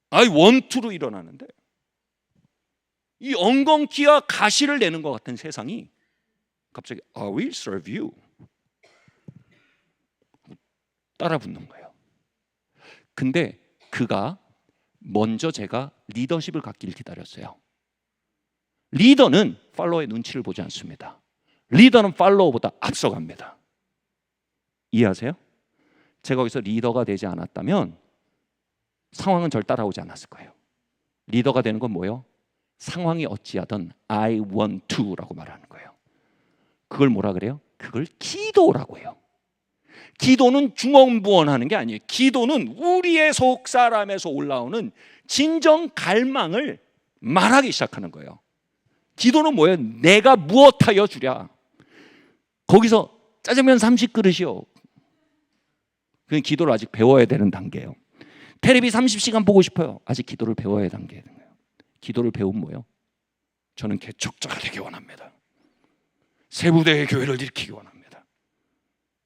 Speaker 1: I want to로 일어나는데 이 엉겅퀴와 가시를 내는 것 같은 세상이 갑자기 I will serve you 따라 붙는 거예요. 근데 그가 먼저 제가 리더십을 갖기를 기다렸어요. 리더는 팔로워의 눈치를 보지 않습니다. 리더는 팔로워보다 앞서갑니다. 이해하세요? 제가 거기서 리더가 되지 않았다면 상황은 절 따라오지 않았을 거예요. 리더가 되는 건 뭐예요? 상황이 어찌하든 I want to라고 말하는 거예요. 그걸 뭐라 그래요? 그걸 기도라고 해요. 기도는 중언부언하는 게 아니에요. 기도는 우리의 속 사람에서 올라오는 진정 갈망을 말하기 시작하는 거예요. 기도는 뭐예요? 내가 무엇하여 주랴. 거기서 짜장면 30그릇이요. 그건 기도를 아직 배워야 되는 단계예요. 테레비 30시간 보고 싶어요. 아직 기도를 배워야 하는 단계예요. 기도를 배우면 뭐예요? 저는 개척자가 되기 원합니다. 세부대의 교회를 일으키기 원합니다.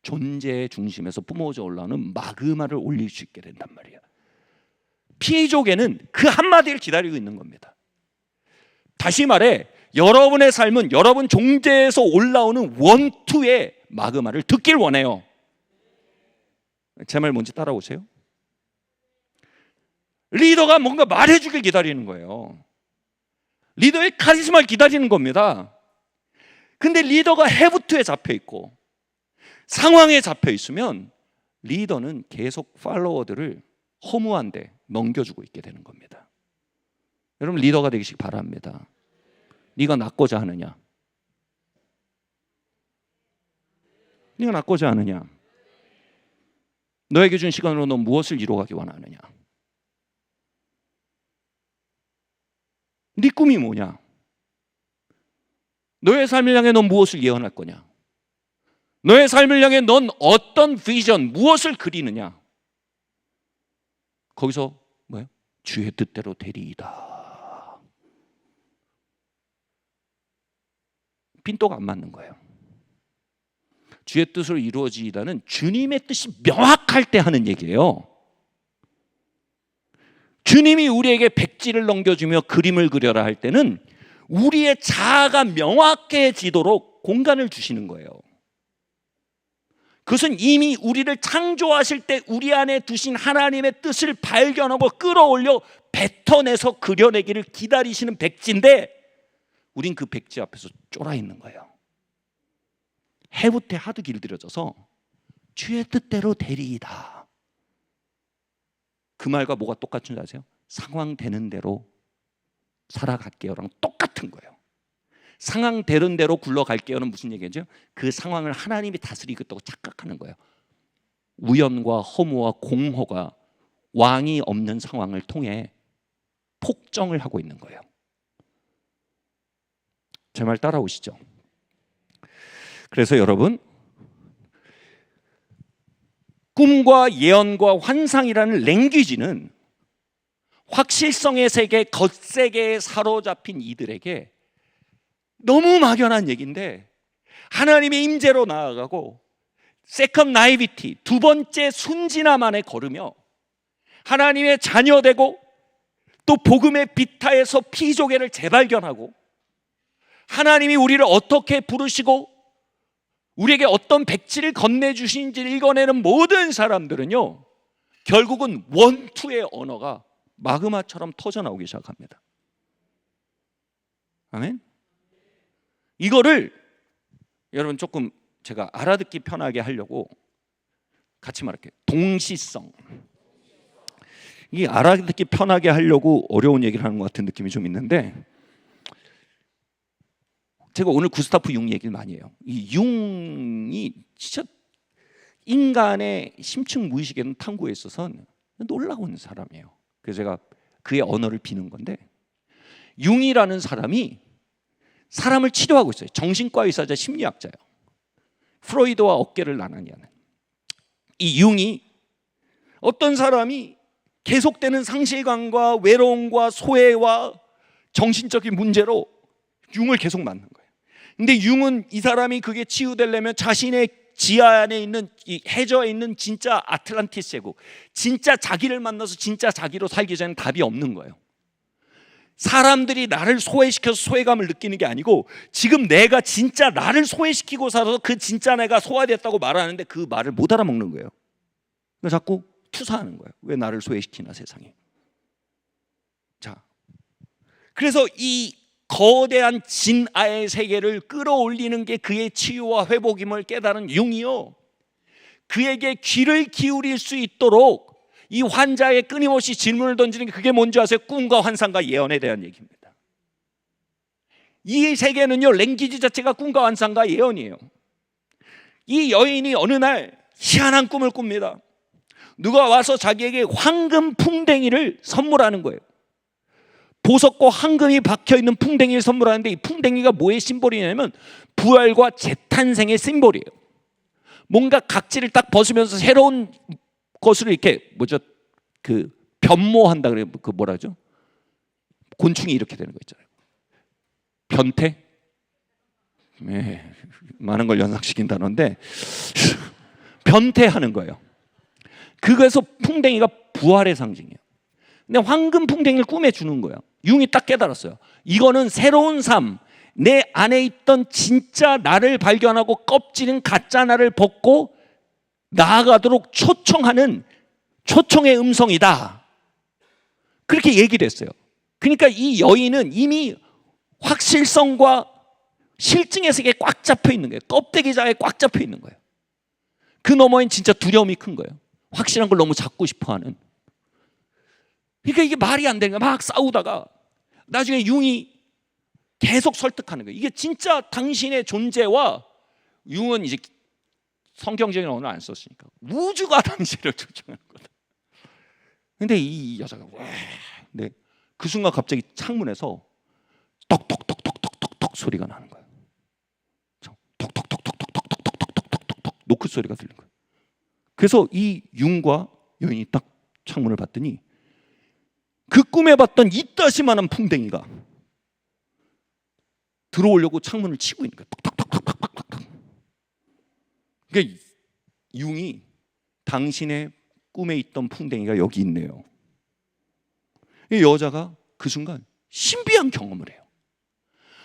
Speaker 1: 존재의 중심에서 뿜어져 올라오는 마그마를 올릴 수 있게 된단 말이야. 피족에는 그 한마디를 기다리고 있는 겁니다. 다시 말해, 여러분의 삶은 여러분 존재에서 올라오는 원투의 마그마를 듣길 원해요. 제 말 뭔지 따라오세요. 리더가 뭔가 말해주길 기다리는 거예요. 리더의 카리스마를 기다리는 겁니다. 근데 리더가 해부투에 잡혀 있고 상황에 잡혀 있으면 리더는 계속 팔로워들을 허무한데 넘겨주고 있게 되는 겁니다. 여러분, 리더가 되시기 바랍니다. 네가 낫고자 하느냐? 네가 낫고자 하느냐? 너에게 준 시간으로 너 무엇을 이루어가기 원하느냐? 네 꿈이 뭐냐? 너의 삶을 향해 넌 무엇을 예언할 거냐? 너의 삶을 향해 넌 어떤 비전, 무엇을 그리느냐? 거기서 뭐예요? 주의 뜻대로 되리이다. 핀도가 안 맞는 거예요. 주의 뜻으로 이루어지이다는 주님의 뜻이 명확할 때 하는 얘기예요. 주님이 우리에게 백지를 넘겨주며 그림을 그려라 할 때는 우리의 자아가 명확해지도록 공간을 주시는 거예요. 그것은 이미 우리를 창조하실 때 우리 안에 두신 하나님의 뜻을 발견하고 끌어올려 뱉어내서 그려내기를 기다리시는 백지인데 우린 그 백지 앞에서 쫄아 있는 거예요. 해부태 하도 길들여져서 주의 뜻대로 되리이다. 그 말과 뭐가 똑같은 줄 아세요? 상황 되는 대로 살아갈게요랑 똑같은 거예요. 상황 되는 대로 굴러갈게요는 무슨 얘기죠? 그 상황을 하나님이 다스리겠다고 착각하는 거예요. 우연과 허무와 공허가 왕이 없는 상황을 통해 폭정을 하고 있는 거예요. 제 말 따라오시죠? 그래서 여러분, 꿈과 예언과 환상이라는 랭귀지는 확실성의 세계, 겉세계에 사로잡힌 이들에게 너무 막연한 얘기인데 하나님의 임재로 나아가고 세컨 나이비티, 두 번째 순진함 안에 걸으며 하나님의 자녀되고 또 복음의 비타에서 피조개를 재발견하고 하나님이 우리를 어떻게 부르시고 우리에게 어떤 백지를 건네주신지를 읽어내는 모든 사람들은요, 결국은 원투의 언어가 마그마처럼 터져나오기 시작합니다. 아멘? 이거를 여러분 조금 제가 알아듣기 편하게 하려고 같이 말할게요. 동시성. 이 알아듣기 편하게 하려고 어려운 얘기를 하는 것 같은 느낌이 좀 있는데, 제가 오늘 구스타프 융 얘기를 많이 해요. 이 융이 진짜 인간의 심층 무의식에는 탐구에 있어서는 놀라운 사람이에요. 그래서 제가 그의 언어를 비는 건데, 융이라는 사람이 사람을 치료하고 있어요. 정신과 의사자, 심리학자예요. 프로이드와 어깨를 나란히 하는 이 융이 어떤 사람이 계속되는 상실감과 외로움과 소외와 정신적인 문제로 융을 계속 만난 거예요. 근데 융은 이 사람이 그게 치유되려면 자신의 지하 안에 있는 이 해저에 있는 진짜 아틀란티스 제국, 진짜 자기를 만나서 진짜 자기로 살기 전에 답이 없는 거예요. 사람들이 나를 소외시켜서 소외감을 느끼는 게 아니고 지금 내가 진짜 나를 소외시키고 살아서 그 진짜 내가 소화됐다고 말하는데 그 말을 못 알아먹는 거예요. 그래서 자꾸 투사하는 거예요. 왜 나를 소외시키나 세상에. 자, 그래서 이 거대한 진아의 세계를 끌어올리는 게 그의 치유와 회복임을 깨달은 융이요, 그에게 귀를 기울일 수 있도록 이 환자에 끊임없이 질문을 던지는 게 그게 뭔지 아세요? 꿈과 환상과 예언에 대한 얘기입니다. 이 세계는요, 랭귀지 자체가 꿈과 환상과 예언이에요. 이 여인이 어느 날 희한한 꿈을 꿉니다. 누가 와서 자기에게 황금 풍뎅이를 선물하는 거예요. 보석과 황금이 박혀있는 풍뎅이를 선물하는데 이 풍뎅이가 뭐의 심볼이냐면 부활과 재탄생의 심볼이에요. 뭔가 각질을 딱 벗으면서 새로운 것으로 이렇게 뭐죠? 그 변모한다 그래요. 그 뭐라죠? 곤충이 이렇게 되는 거 있잖아요. 변태? 네, 많은 걸 연상시킨 단어인데 변태하는 거예요. 그래서 풍뎅이가 부활의 상징이에요. 근데 황금 풍뎅이를 꿈에 주는 거예요. 융이 딱 깨달았어요. 이거는 새로운 삶, 내 안에 있던 진짜 나를 발견하고 껍질은 가짜 나를 벗고 나아가도록 초청하는 초청의 음성이다. 그렇게 얘기를 했어요. 그러니까 이 여인은 이미 확실성과 실증의 세계에 꽉 잡혀 있는 거예요. 껍데기자에 꽉 잡혀 있는 거예요. 그 너머엔 진짜 두려움이 큰 거예요. 확실한 걸 너무 잡고 싶어 하는. 그러니까 이게 말이 안 되는 거예요. 막 싸우다가 나중에 융이 계속 설득하는 거예요. 이게 진짜 당신의 존재와, 융은 이제 성경적인 언어를 안 썼으니까 우주가 당신을 초청하는 거다. 근데 이 여자가 네, 그 순간 갑자기 창문에서 똑똑똑똑똑똑똑 소리가 나는 거예요. 똑똑똑똑똑똑똑똑똑 노크 소리가 들리는 거예요. 그래서 이 융과 여인이 딱 창문을 봤더니 그 꿈에 봤던 이따시만한 풍뎅이가 들어오려고 창문을 치고 있는 거예요. 톡톡톡톡톡톡. 그러니까 융이 당신의 꿈에 있던 풍뎅이가 여기 있네요. 이 여자가 그 순간 신비한 경험을 해요.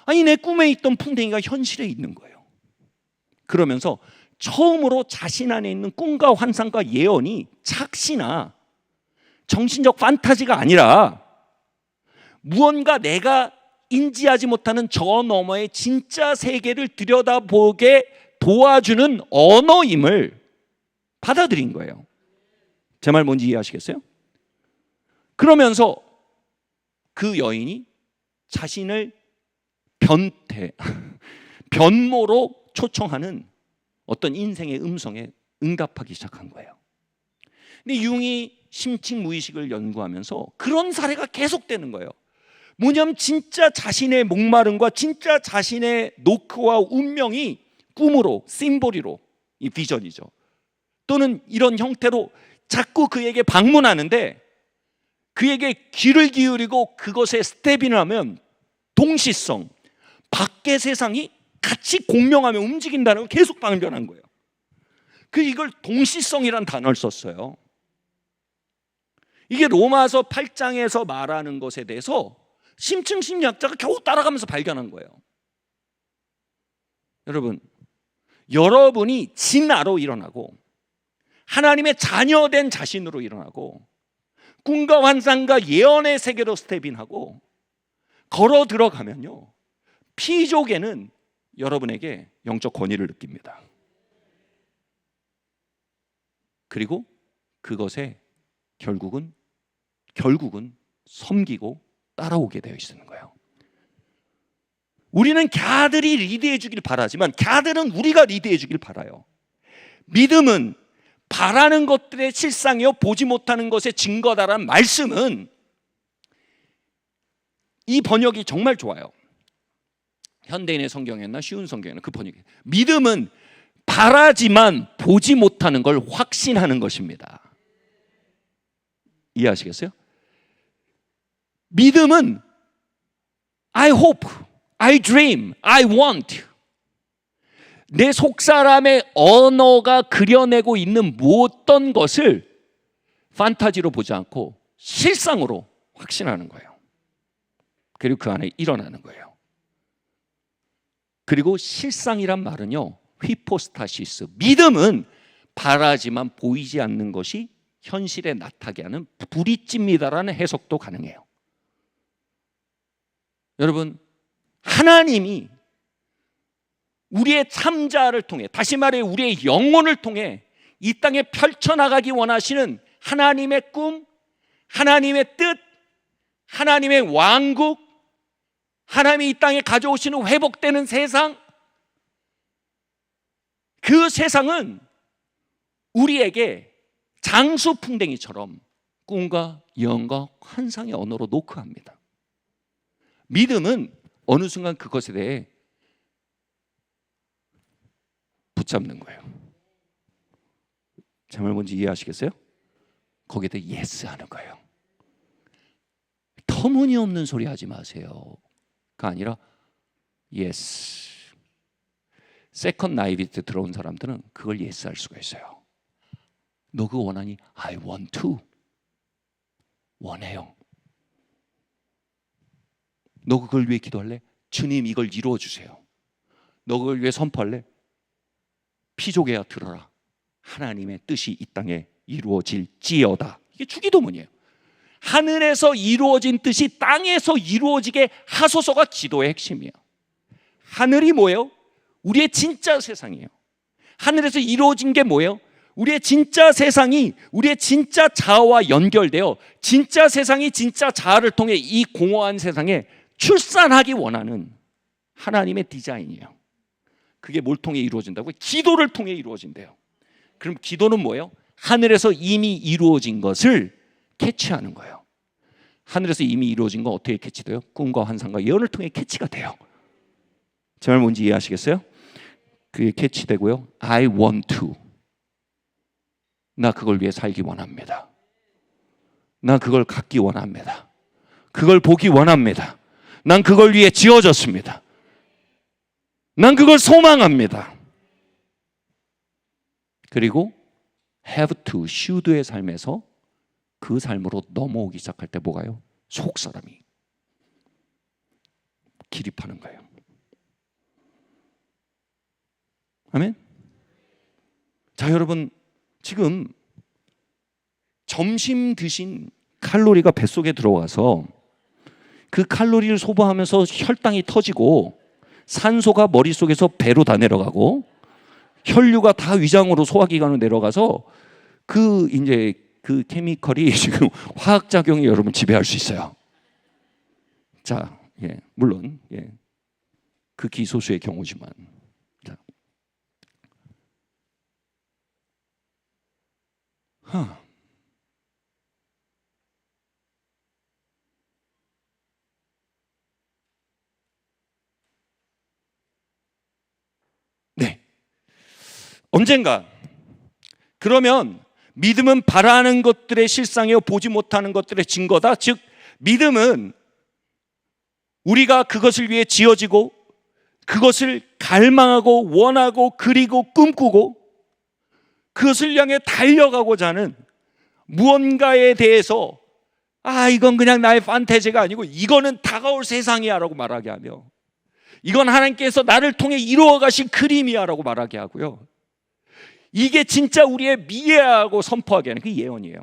Speaker 1: 아니, 내 꿈에 있던 풍뎅이가 현실에 있는 거예요. 그러면서 처음으로 자신 안에 있는 꿈과 환상과 예언이 착시나 정신적 판타지가 아니라 무언가 내가 인지하지 못하는 저 너머의 진짜 세계를 들여다보게 도와주는 언어임을 받아들인 거예요. 제 말 뭔지 이해하시겠어요? 그러면서 그 여인이 자신을 변모로 초청하는 어떤 인생의 음성에 응답하기 시작한 거예요. 근데 융이 심층 무의식을 연구하면서 그런 사례가 계속되는 거예요. 뭐냐면 진짜 자신의 목마름과 진짜 자신의 노크와 운명이 꿈으로, 심볼이로, 이 비전이죠. 또는 이런 형태로 자꾸 그에게 방문하는데 그에게 귀를 기울이고 그것에 스텝인을 하면 동시성, 밖의 세상이 같이 공명하며 움직인다는 걸 계속 발견한 거예요. 이걸 동시성이란 단어를 썼어요. 이게 로마서 8장에서 말하는 것에 대해서 심층 심리학자가 겨우 따라가면서 발견한 거예요. 여러분이 진아로 일어나고 하나님의 자녀된 자신으로 일어나고 꿈과 환상과 예언의 세계로 스텝인하고 걸어 들어가면요, 피조계는 여러분에게 영적 권위를 느낍니다. 그리고 그것에 결국은 섬기고 따라오게 되어 있는 거예요. 우리는 갸들이 리드해 주길 바라지만 갸들은 우리가 리드해 주길 바라요. 믿음은 바라는 것들의 실상이요 보지 못하는 것의 증거다라는 말씀은, 이 번역이 정말 좋아요. 현대인의 성경이었나 쉬운 성경이었나 그 번역이, 믿음은 바라지만 보지 못하는 걸 확신하는 것입니다. 이해하시겠어요? 믿음은 I hope, I dream, I want. 내 속사람의 언어가 그려내고 있는 어떤 것을 판타지로 보지 않고 실상으로 확신하는 거예요. 그리고 그 안에 일어나는 거예요. 그리고 실상이란 말은요, 휘포스타시스, 믿음은 바라지만 보이지 않는 것이 현실에 나타나게 하는 불이집니다라는 해석도 가능해요. 여러분, 하나님이 우리의 참자를 통해, 다시 말해 우리의 영혼을 통해 이 땅에 펼쳐나가기 원하시는 하나님의 꿈, 하나님의 뜻, 하나님의 왕국, 하나님이 이 땅에 가져오시는 회복되는 세상, 그 세상은 우리에게 장수풍뎅이처럼 꿈과 예언과 환상의 언어로 노크합니다. 믿음은 어느 순간 그것에 대해 붙잡는 거예요. 제 말 뭔지 이해하시겠어요? 거기에 대해 예스 하는 거예요. 터무니없는 소리 하지 마세요가 아니라 예스, 세컨 나이비티 들어온 사람들은 그걸 예스할 수가 있어요. 너 그거 원하니? I want to. 원해요. 너 그걸 위해 기도할래? 주님 이걸 이루어 주세요. 너 그걸 위해 선포할래? 피조개야 들어라. 하나님의 뜻이 이 땅에 이루어질지어다. 이게 주기도문이에요. 하늘에서 이루어진 뜻이 땅에서 이루어지게 하소서가 기도의 핵심이에요. 하늘이 뭐예요? 우리의 진짜 세상이에요. 하늘에서 이루어진 게 뭐예요? 우리의 진짜 세상이 우리의 진짜 자아와 연결되어 진짜 세상이 진짜 자아를 통해 이 공허한 세상에 출산하기 원하는 하나님의 디자인이에요. 그게 뭘 통해 이루어진다고요? 기도를 통해 이루어진대요. 그럼 기도는 뭐예요? 하늘에서 이미 이루어진 것을 캐치하는 거예요. 하늘에서 이미 이루어진 건 어떻게 캐치돼요? 꿈과 환상과 예언을 통해 캐치가 돼요. 제 말 뭔지 이해하시겠어요? 그게 캐치되고요. I want to. 나 그걸 위해 살기 원합니다. 나 그걸 갖기 원합니다. 그걸 보기 원합니다. 난 그걸 위해 지어졌습니다. 난 그걸 소망합니다. 그리고 have to, should의 삶에서 그 삶으로 넘어오기 시작할 때 뭐가요? 속사람이 기립하는 거예요. 아멘? 자, 여러분 지금 점심 드신 칼로리가 뱃속에 들어와서 그 칼로리를 소모하면서 혈당이 터지고 산소가 머릿속에서 배로 다 내려가고 혈류가 다 위장으로 소화기관으로 내려가서 그 이제 그 케미컬이 지금 화학작용이 여러분 지배할 수 있어요. 자, 물론 극기소수의 경우지만. 자. 네. 언젠가 그러면 믿음은 바라는 것들의 실상이요 보지 못하는 것들의 증거다. 즉 믿음은 우리가 그것을 위해 지어지고 그것을 갈망하고 원하고 그리고 꿈꾸고 그것을 향해 달려가고자 하는 무언가에 대해서 이건 그냥 나의 판타지가 아니고 이거는 다가올 세상이야 라고 말하게 하며 이건 하나님께서 나를 통해 이루어 가신 그림이야 라고 말하게 하고요. 이게 진짜 우리의 미래라고 선포하게 하는 그 예언이에요.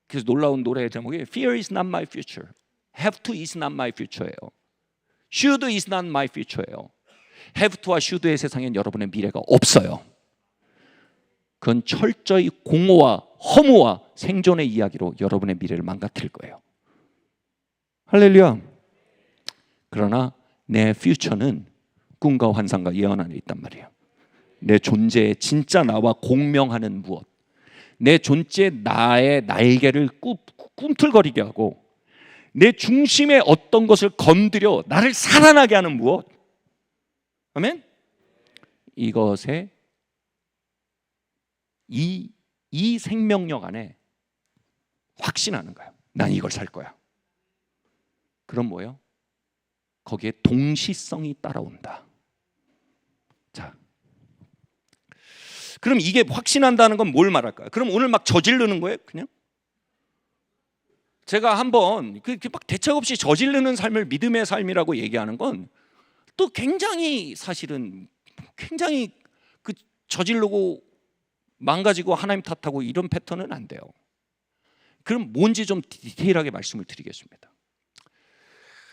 Speaker 1: 그래서 놀라운 노래의 제목이 Fear is not my future, Have to is not my future예요. Should is not my future예요. Have to와 should의 세상엔 여러분의 미래가 없어요. 그건 철저히 공허와 허무와 생존의 이야기로 여러분의 미래를 망가뜨릴 거예요. 할렐루야. 그러나 내 퓨처는 꿈과 환상과 예언 안에 있단 말이에요. 내 존재의 진짜 나와 공명하는 무엇, 내 존재 나의 날개를 꿈틀거리게 하고 내 중심의 어떤 것을 건드려 나를 살아나게 하는 무엇. 아멘? 이것에 이 생명력 안에 확신하는 거예요. 난 이걸 살 거야. 그럼 뭐예요? 거기에 동시성이 따라온다. 자, 그럼 이게 확신한다는 건 뭘 말할까요? 그럼 오늘 막 저지르는 거예요? 그냥? 제가 한번 막 대책 없이 저지르는 삶을 믿음의 삶이라고 얘기하는 건 또 굉장히 사실은 굉장히 그 저지르고 망가지고 하나님 탓하고 이런 패턴은 안 돼요. 그럼 뭔지 좀 디테일하게 말씀을 드리겠습니다.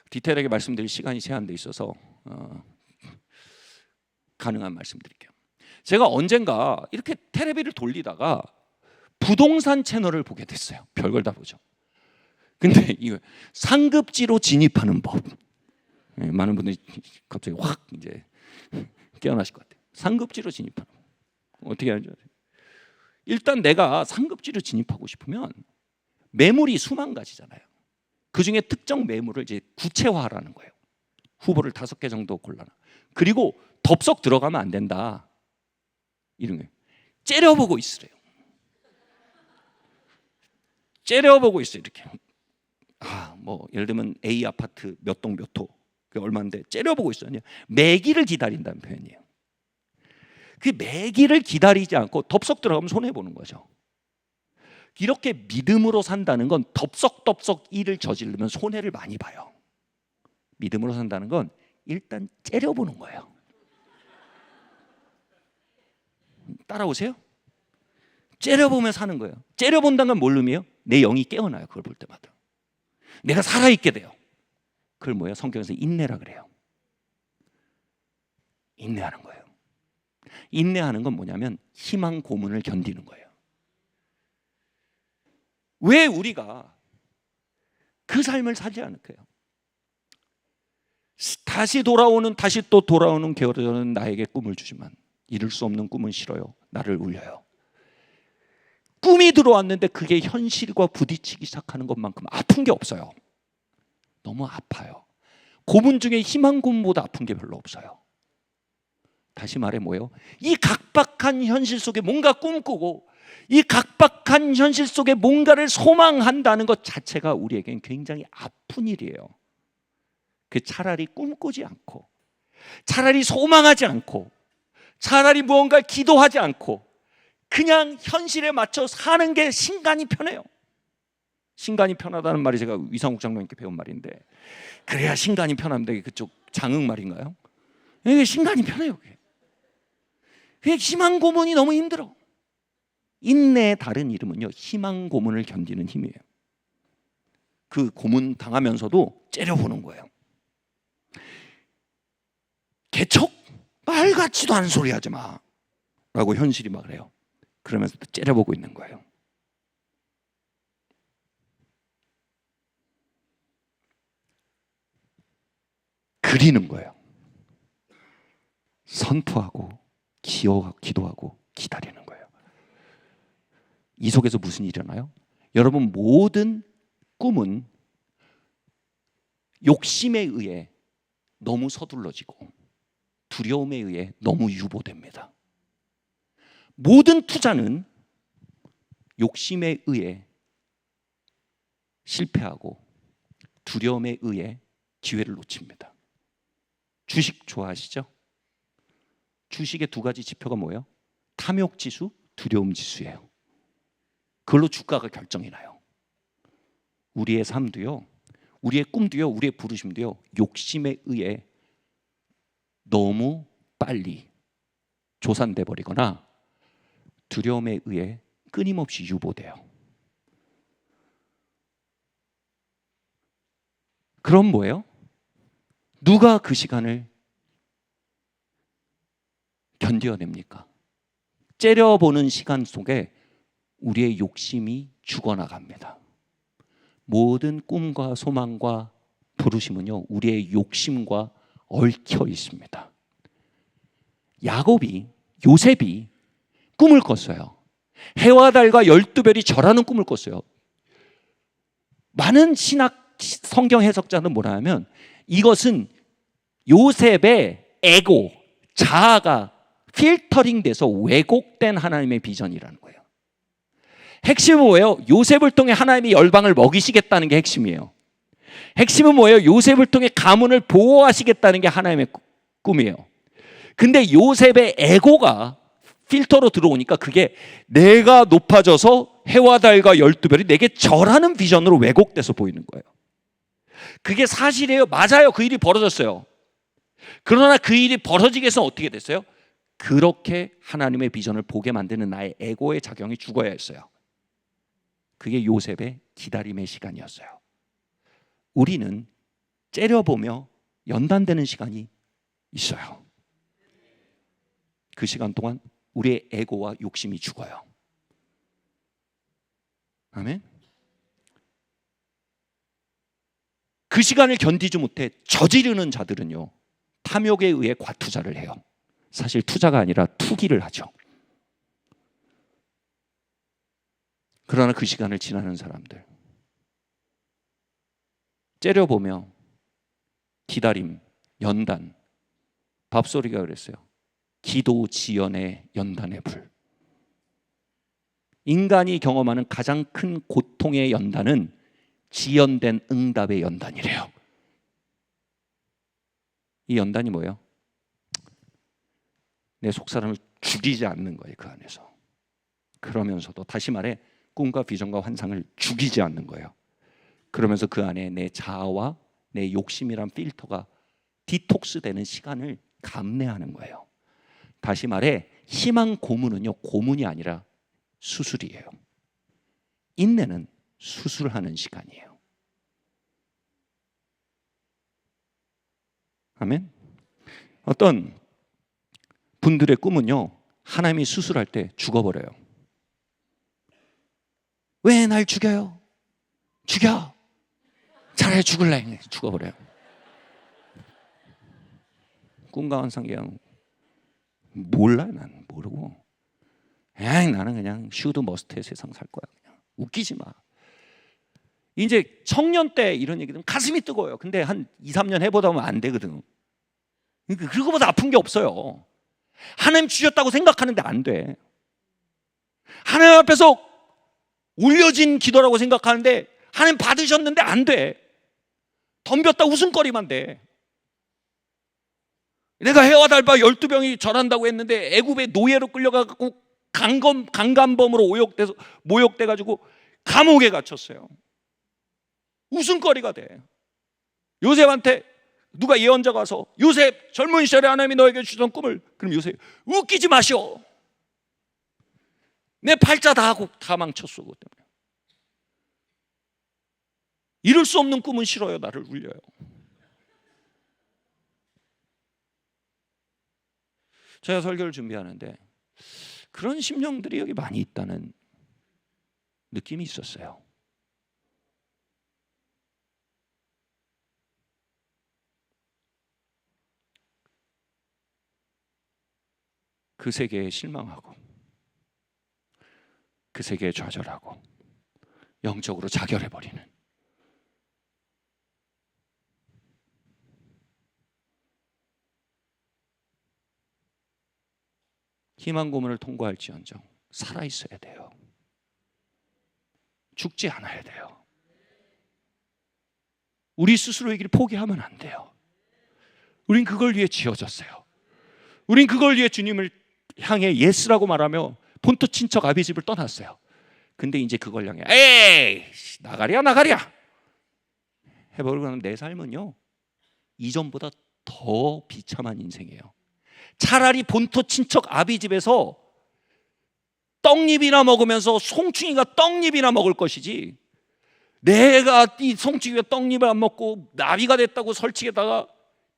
Speaker 1: 디테일하게 말씀드릴 시간이 제한돼 있어서 가능한 말씀 드릴게요. 제가 언젠가 이렇게 텔레비를 돌리다가 부동산 채널을 보게 됐어요. 별걸 다 보죠. 근데 이거 상급지로 진입하는 법. 많은 분들이 갑자기 확 이제 깨어나실 것 같아요. 상급지로 진입하는 법. 어떻게 하는지 아세요? 일단 내가 상급지로 진입하고 싶으면 매물이 수만 가지잖아요. 그 중에 특정 매물을 이제 구체화하라는 거예요. 후보를 5개 정도 골라라. 그리고 덥석 들어가면 안 된다. 이런 거예요. 째려보고 있으래요. 째려보고 있어요. 이렇게. 뭐 예를 들면 A 아파트 몇 동 몇 호. 그게 얼마인데 째려보고 있어요. 매기를 기다린다는 표현이에요. 그 매기를 기다리지 않고 덥석 들어가면 손해보는 거죠. 이렇게 믿음으로 산다는 건 덥석덥석 일을 저지르면 손해를 많이 봐요. 믿음으로 산다는 건 일단 째려보는 거예요. 따라오세요? 째려보며 사는 거예요. 째려본다는 건 뭘 의미해요? 내 영이 깨어나요. 그걸 볼 때마다 내가 살아있게 돼요. 그걸 뭐예요? 성경에서 인내라 그래요. 인내하는 거예요. 인내하는 건 뭐냐면 희망 고문을 견디는 거예요. 왜 우리가 그 삶을 살지 않을까요? 다시 또 돌아오는 게으르는 나에게 꿈을 주지만 이룰 수 없는 꿈은 싫어요. 나를 울려요. 꿈이 들어왔는데 그게 현실과 부딪히기 시작하는 것만큼 아픈 게 없어요. 너무 아파요. 고문 중에 희망 고문보다 아픈 게 별로 없어요. 다시 말해 뭐예요? 이 각박한 현실 속에 뭔가 꿈꾸고 이 각박한 현실 속에 뭔가를 소망한다는 것 자체가 우리에겐 굉장히 아픈 일이에요. 그 차라리 꿈꾸지 않고 차라리 소망하지 않고 차라리 무언가 기도하지 않고 그냥 현실에 맞춰 사는 게 신간이 편해요. 신간이 편하다는 말이 제가 위상욱 장로님께 배운 말인데 그래야 신간이 편한데 그쪽 장흥 말인가요? 이게 신간이 편해요. 그게 희망 고문이 너무 힘들어. 인내의 다른 이름은요 희망 고문을 견디는 힘이에요. 그 고문 당하면서도 째려보는 거예요. 개척? 말 같지도 않은 소리 하지 마 라고 현실이 막 그래요. 그러면서 또 째려보고 있는 거예요. 그리는 거예요. 선포하고 기도하고 기다리는 거예요. 이 속에서 무슨 일이 일어나요? 여러분 모든 꿈은 욕심에 의해 너무 서둘러지고 두려움에 의해 너무 유보됩니다. 모든 투자는 욕심에 의해 실패하고 두려움에 의해 기회를 놓칩니다. 주식 좋아하시죠? 주식의 두 가지 지표가 뭐예요? 탐욕지수, 두려움지수예요. 그걸로 주가가 결정이 나요. 우리의 삶도요, 우리의 꿈도요, 우리의 부르심도요, 욕심에 의해 너무 빨리 조산돼 버리거나 두려움에 의해 끊임없이 유보돼요. 그럼 뭐예요? 누가 그 시간을 견뎌냅니까? 째려보는 시간 속에 우리의 욕심이 죽어나갑니다. 모든 꿈과 소망과 부르심은요 우리의 욕심과 얽혀 있습니다. 요셉이 꿈을 꿨어요. 해와 달과 12별이 절하는 꿈을 꿨어요. 많은 성경 해석자는 뭐라 하면 이것은 요셉의 에고, 자아가 필터링 돼서 왜곡된 하나님의 비전이라는 거예요. 핵심은 뭐예요? 요셉을 통해 하나님이 열방을 먹이시겠다는 게 핵심이에요. 핵심은 뭐예요? 요셉을 통해 가문을 보호하시겠다는 게 하나님의 꿈이에요. 근데 요셉의 에고가 필터로 들어오니까 그게 내가 높아져서 해와 달과 12별이 내게 절하는 비전으로 왜곡돼서 보이는 거예요. 그게 사실이에요. 맞아요. 그 일이 벌어졌어요. 그러나 그 일이 벌어지기 위해서 어떻게 됐어요? 그렇게 하나님의 비전을 보게 만드는 나의 에고의 작용이 죽어야 했어요. 그게 요셉의 기다림의 시간이었어요. 우리는 째려보며 연단되는 시간이 있어요. 그 시간 동안 우리의 에고와 욕심이 죽어요. 아멘. 그 시간을 견디지 못해 저지르는 자들은요 탐욕에 의해 과투자를 해요. 사실 투자가 아니라 투기를 하죠. 그러나 그 시간을 지나는 사람들, 째려보며 기다림, 연단, 밥소리가 그랬어요. 기도 지연의 연단의 불. 인간이 경험하는 가장 큰 고통의 연단은 지연된 응답의 연단이래요. 이 연단이 뭐예요? 내 속사람을
Speaker 2: 죽이지 않는 거예요. 그 안에서. 그러면서도 다시 말해 꿈과 비전과 환상을 죽이지 않는 거예요. 그러면서 그 안에 내 자아와 내 욕심이란 필터가 디톡스 되는 시간을 감내하는 거예요. 다시 말해 희망 고문은요, 고문이 아니라 수술이에요. 인내는 수술하는 시간이에요. 아멘. 어떤 분들의 꿈은요, 하나님이 수술할 때 죽어버려요. 왜 날 죽여요? 죽여! 차라리 죽을래. 죽어버려요. 꿈과 환상 그냥 몰라. 난 모르고 나는 그냥 슈드 머스트의 세상 살 거야. 그냥 웃기지 마. 이제 청년 때 이런 얘기 들으면 가슴이 뜨거워요. 근데 한 2, 3년 해보다 보면 안 되거든. 그거보다 아픈 게 없어요. 하나님 주셨다고 생각하는데 안 돼. 하나님 앞에서 올려진 기도라고 생각하는데 하나님 받으셨는데 안 돼. 덤볐다 웃음거리만 돼. 내가 해와 달바 12병이 절한다고 했는데 애굽의 노예로 끌려가고 강간범으로 모욕돼가지고 감옥에 갇혔어요. 웃음거리가 돼. 요셉한테 누가 예언자가 와서 요셉 젊은 시절에 하나님이 너에게 주던 꿈을, 그럼 요셉 웃기지 마시오. 내 팔자 다 하고 다 망쳤어. 그것 때문에. 이룰 수 없는 꿈은 싫어요. 나를 울려요. 제가 설교를 준비하는데 그런 심령들이 여기 많이 있다는 느낌이 있었어요. 그 세계에 실망하고 그 세계에 좌절하고 영적으로 자결해버리는, 희망 고문을 통과할지언정 살아있어야 돼요. 죽지 않아야 돼요. 우리 스스로의 길을 포기하면 안 돼요. 우린 그걸 위해 지어졌어요. 우린 그걸 위해 주님을 향해 예스라고 말하며 본토 친척 아비집을 떠났어요. 근데 이제 그걸 향해 에이 나가랴 해버리고 나면 내 삶은요 이전보다 더 비참한 인생이에요. 차라리 본토 친척 아비집에서 떡잎이나 먹으면서 송충이가 떡잎이나 먹을 것이지, 내가 이 송충이가 떡잎을 안 먹고 나비가 됐다고 설치게다가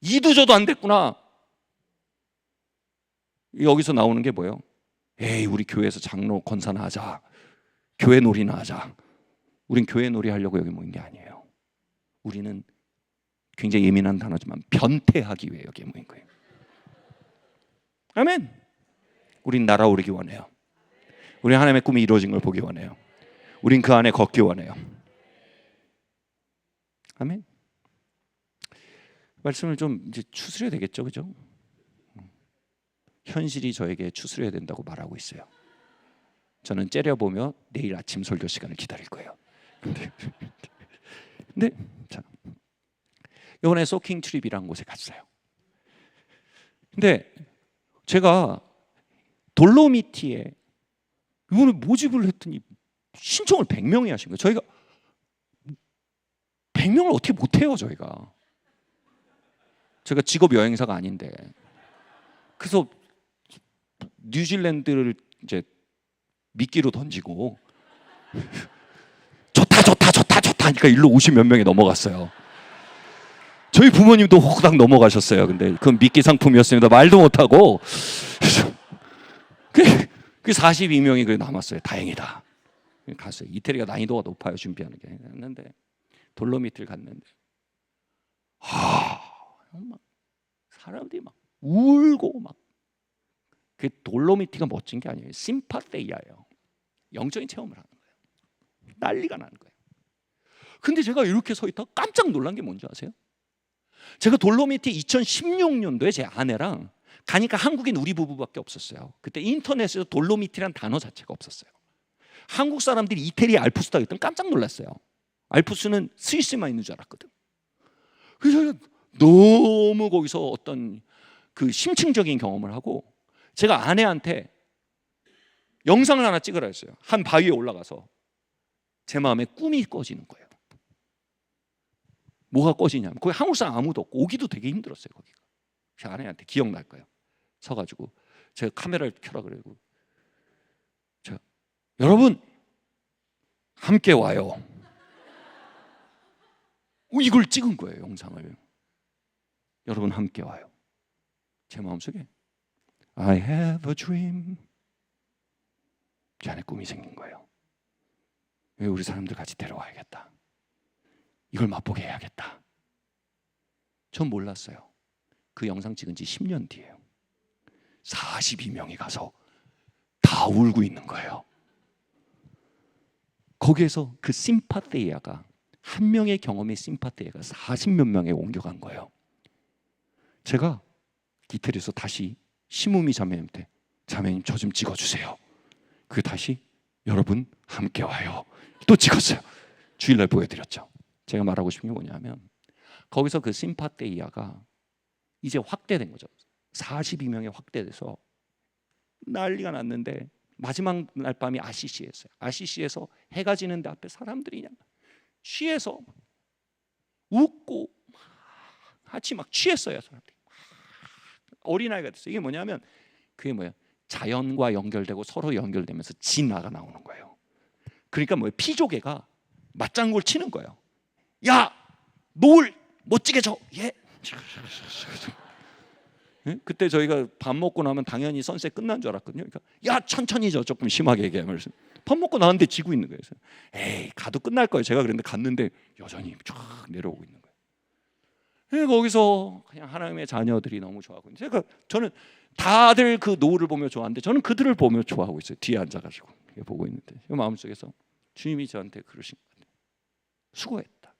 Speaker 2: 이두저도 안 됐구나. 여기서 나오는 게 뭐예요? 에이 우리 교회에서 장로 권사나 하자, 교회 놀이나 하자. 우린 교회 놀이 하려고 여기 모인 게 아니에요. 우리는 굉장히 예민한 단어지만 변태하기 위해 여기 모인 거예요. 아멘. 우린 날아오르기 원해요. 우린 하나님의 꿈이 이루어진 걸 보기 원해요. 우린 그 안에 걷기 원해요. 아멘. 말씀을 좀 이제 추스려야 되겠죠, 그죠? 현실이 저에게 추스려야 된다고 말하고 있어요. 저는 째려보며 내일 아침 설교 시간을 기다릴 거예요. 근데 자, 이번에 소킹 트립이라는 곳에 갔어요. 근데 제가 돌로미티에 이번에 모집을 했더니 신청을 100명이 하신 거예요. 저희가 100명을 어떻게 못해요, 저희가. 제가 직업 여행사가 아닌데. 그래서 뉴질랜드를 이제 미끼로 던지고 좋다 하니까 일로 50몇 명이 넘어갔어요. 저희 부모님도 호닥 넘어가셨어요. 근데 그건 미끼 상품이었습니다. 말도 못하고 그 42명이 그 남았어요. 다행이다. 갔어요. 이태리가 난이도가 높아요. 준비하는 게. 했는데 돌로미티를 갔는데 막 사람들이 막 울고 막, 그 돌로미티가 멋진 게 아니에요. 심파데이아예요. 영적인 체험을 하는 거예요. 난리가 나는 거예요. 근데 제가 이렇게 서 있다가 깜짝 놀란 게 뭔지 아세요? 제가 돌로미티 2016년도에 제 아내랑 가니까 한국인 우리 부부밖에 없었어요. 그때 인터넷에서 돌로미티란 단어 자체가 없었어요. 한국 사람들이 이태리 알프스다 했더니 깜짝 놀랐어요. 알프스는 스위스만 있는 줄 알았거든. 그래서 너무 거기서 어떤 그 심층적인 경험을 하고, 제가 아내한테 영상을 하나 찍으라 했어요. 한 바위에 올라가서 제 마음에 꿈이 꺼지는 거예요. 뭐가 꺼지냐면 거기 한국 사람 아무도 없고 오기도 되게 힘들었어요. 거기가. 제 아내한테 기억날 거예요. 서가지고 제가 카메라를 켜라 그러고 제가 여러분 함께 와요. 이걸 찍은 거예요. 영상을. 여러분 함께 와요. 제 마음속에 I have a dream. 제 안에 꿈이 생긴 거예요. 왜 우리 사람들 같이 데려와야겠다. 이걸 맛보게 해야겠다. 전 몰랐어요. 그 영상 찍은 지 10년 뒤에요. 42명이 가서 다 울고 있는 거예요. 거기에서 그 심파테이아가 한 명의 경험의 심파테이아가 40몇 명에 옮겨간 거예요. 제가 디테일에서 다시 심우미 자매님한테 자매님 저 좀 찍어주세요. 그 다시 여러분 함께 와요. 또 찍었어요. 주일날 보여드렸죠. 제가 말하고 싶은 게 뭐냐면 거기서 그 심파테이아가 이제 확대된 거죠. 42명에 확대돼서 난리가 났는데 마지막 날 밤이 아시시였어요. 아시시에서 해가 지는데 앞에 사람들이 그냥 취해서 웃고 같이 막 취했어요. 사람들이 어린아이가 됐어요. 이게 뭐냐면 그게 뭐예요? 자연과 연결되고 서로 연결되면서 진화가 나오는 거예요. 그러니까 뭐예요? 피조개가 맞장구를 치는 거예요. 야, 노을 멋지게 져. 예. 그때 저희가 밥 먹고 나면 당연히 선셋 끝난 줄 알았거든요. 그러니까 야 천천히 져 조금 심하게 얘기하면서 밥 먹고 나왔는데 지고 있는 거예요. 에이 가도 끝날 거예요. 제가 그랬는데 갔는데 여전히 쫙 내려오고 있는 거예요. 거기서 그냥 하나님의 자녀들이 너무 좋아하고 저는 다들 그 노을을 보며 좋아하는데 저는 그들을 보며 좋아하고 있어요. 뒤에 앉아가지고 보고 있는데 마음속에서 주님이 저한테 그러신 것 같아요. 수고했다.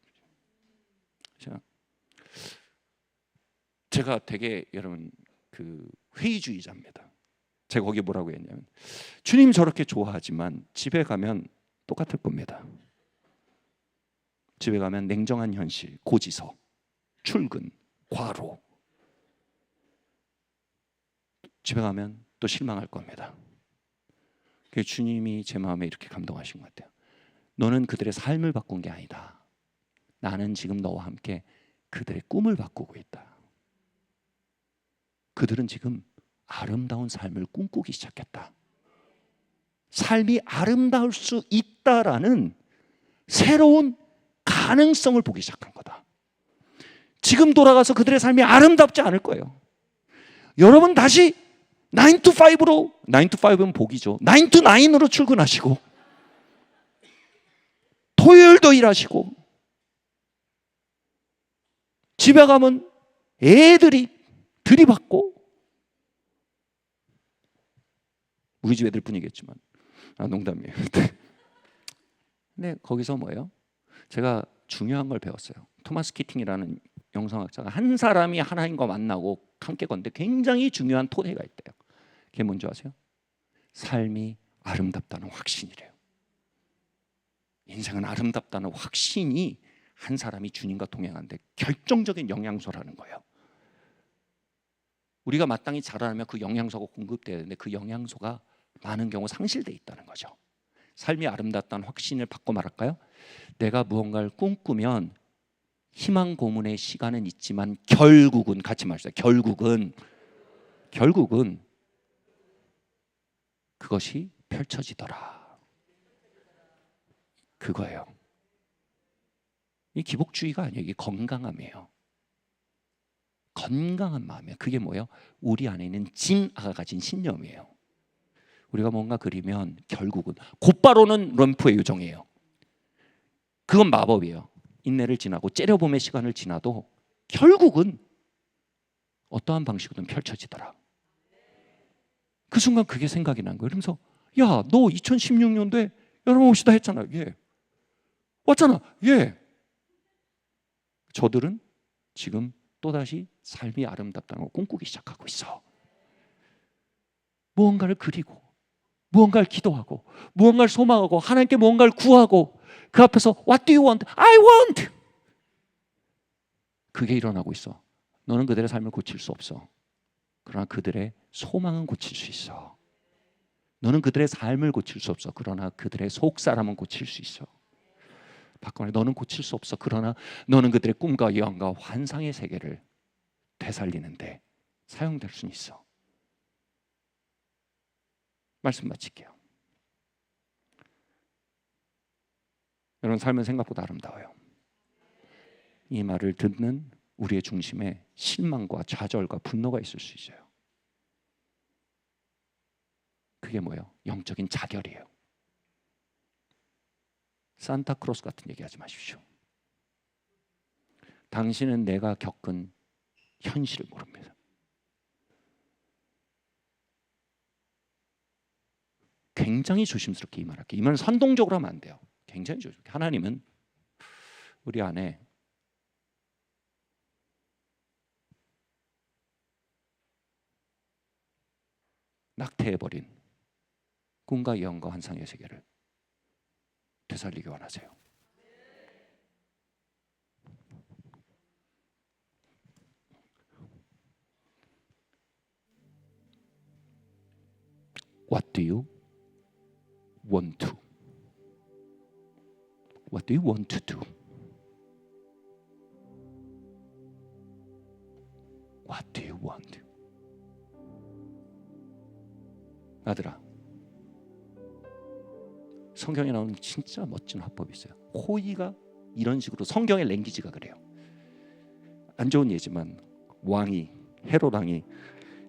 Speaker 2: 제가 되게 여러분 그 회의주의자입니다. 제가 거기 뭐라고 했냐면 주님 저렇게 좋아하지만 집에 가면 똑같을 겁니다. 집에 가면 냉정한 현실, 고지서, 출근, 과로. 집에 가면 또 실망할 겁니다. 그래서 주님이 제 마음에 이렇게 감동하신 것 같아요. 너는 그들의 삶을 바꾼 게 아니다. 나는 지금 너와 함께 그들의 꿈을 바꾸고 있다. 그들은 지금 아름다운 삶을 꿈꾸기 시작했다. 삶이 아름다울 수 있다라는 새로운 가능성을 보기 시작한 거다. 지금 돌아가서 그들의 삶이 아름답지 않을 거예요. 여러분 다시 9 to 5로 9 to 5는 복이죠. 9 to 9으로 출근하시고 토요일도 일하시고 집에 가면 애들이 들이받고 우리 집 애들 뿐이겠지만 농담이에요. 근데 거기서 뭐예요? 제가 중요한 걸 배웠어요. 토마스 키팅이라는 영성학자가 한 사람이 하나님과 만나고 함께 걷는데 굉장히 중요한 토대가 있대요. 그게 뭔지 아세요? 삶이 아름답다는 확신이래요. 인생은 아름답다는 확신이 한 사람이 주님과 동행하는데 결정적인 영양소라는 거예요. 우리가 마땅히 자라나면 그 영양소가 공급돼야 되는데 그 영양소가 많은 경우 상실돼 있다는 거죠. 삶이 아름답다는 확신을 바꿔 말할까요? 내가 무언가를 꿈꾸면 희망 고문의 시간은 있지만 결국은 같이 말해주세요. 결국은 그것이 펼쳐지더라. 그거예요. 이 기복주의가 아니에요. 이게 건강함이에요. 건강한 마음이에요. 그게 뭐예요? 우리 안에 있는 진아가 가진 신념이에요. 우리가 뭔가 그리면 결국은 곧바로는 럼프의 요정이에요. 그건 마법이에요. 인내를 지나고 째려봄의 시간을 지나도 결국은 어떠한 방식으로든 펼쳐지더라. 그 순간 그게 생각이 난 거예요. 그러면서 야, 너 2016년도에 여러분 옵시다 했잖아. 예. 왔잖아. 예. 저들은 지금 또다시 삶이 아름답다는 걸 꿈꾸기 시작하고 있어. 무언가를 그리고 무언가를 기도하고 무언가를 소망하고 하나님께 무언가를 구하고 그 앞에서 What do you want? I want! 그게 일어나고 있어. 너는 그들의 삶을 고칠 수 없어. 그러나 그들의 소망은 고칠 수 있어. 너는 그들의 삶을 고칠 수 없어. 그러나 그들의 속사람은 고칠 수 있어. 바꿔, 너는 고칠 수 없어. 그러나 너는 그들의 꿈과 예언과 환상의 세계를 되살리는데 사용될 수는 있어. 말씀 마칠게요. 여러분, 삶은 생각보다 아름다워요. 이 말을 듣는 우리의 중심에 실망과 좌절과 분노가 있을 수 있어요. 그게 뭐예요? 영적인 자결이에요. 산타크로스 같은 얘기 하지 마십시오. 당신은 내가 겪은 현실을 모릅니다. 굉장히 조심스럽게 이 말할게요. 이 말은 선동적으로 하면 안 돼요. 굉장히 조심스럽게. 하나님은 우리 안에 낙태해버린 꿈과 예언과 환상의 세계를 되살리기 원하세요. What do you want to? What do you want to do? What do you want? 아들아, 성경에 나오는 진짜 멋진 화법이 있어요. 호의가 이런 식으로, 성경의 랭귀지가 그래요. 안 좋은 예지만 왕이, 헤롯 왕이,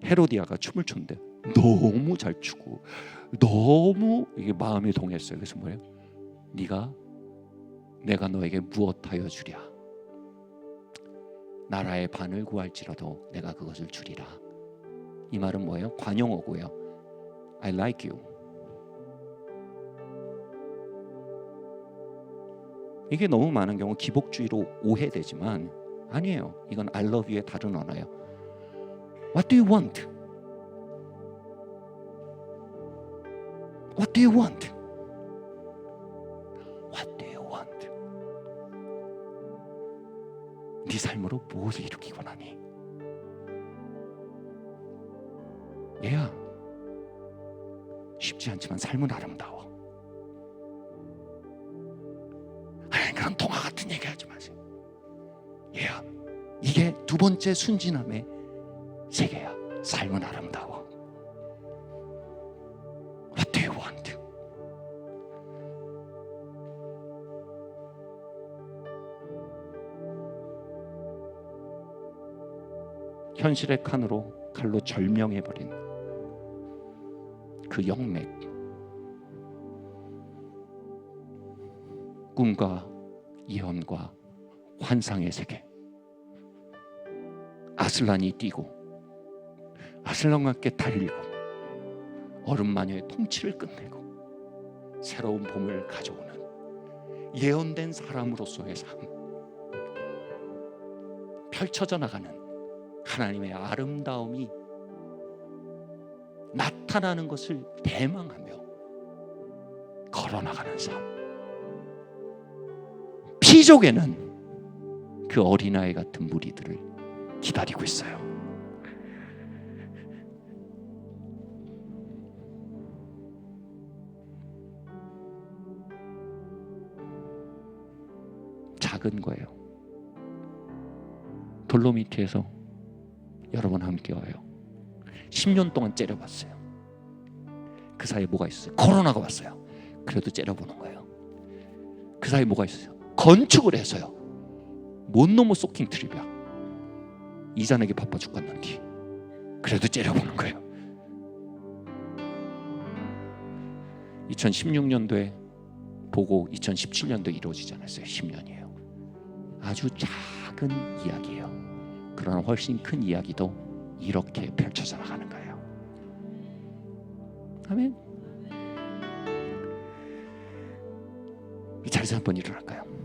Speaker 2: 헤로디아가 춤을 췄는데 너무 잘 추고 너무 이게 마음이 동했어요. 그래서 뭐예요? 내가 너에게 무엇하여 주랴? 나라의 반을 구할지라도 내가 그것을 주리라. 이 말은 뭐예요? 관용어고요. I like you. 이게 너무 많은 경우 기복주의로 오해되지만 아니에요. 이건 I love you의 다른 언어예요. What do you want? What do you want? What do you want? 네 삶으로 무엇을 이루기 원하니? 얘야, 쉽지 않지만 삶은 아름다워. 아니, 그런 동화 같은 얘기 하지 마세요. 얘야, 이게 두 번째 순진함의 세계야. 삶은 아름다워. What do you want? 현실의 칼로 절명해버린 그 영맥, 꿈과 예언과 환상의 세계. 아슬란이 뛰고 아슬란과 함께 달리고 얼음 마녀의 통치를 끝내고 새로운 봄을 가져오는 예언된 사람으로서의 삶, 펼쳐져 나가는 하나님의 아름다움이 나타나는 것을 대망하며 걸어나가는 삶. 피족에는 그 어린아이 같은 무리들을 기다리고 있어요. 작은 거예요. 돌로미티에서 여러분 함께 와요. 10년 동안 째려봤어요. 그 사이에 뭐가 있어요? 코로나가 왔어요. 그래도 째려보는 거예요. 그 사이에 뭐가 있어요? 건축을 해서요. 뭔 놈의 소킹 트립이야. 이자 내기 바빠 죽겠는데 그래도 째려보는 거예요. 2016년도에 보고 2017년도에 이루어지지 않았어요. 10년이에요. 아주 작은 이야기예요. 그러나 훨씬 큰 이야기도 이렇게 펼쳐져 나가는 거예요. 아멘. 이 자리에서 한번 일어날까요?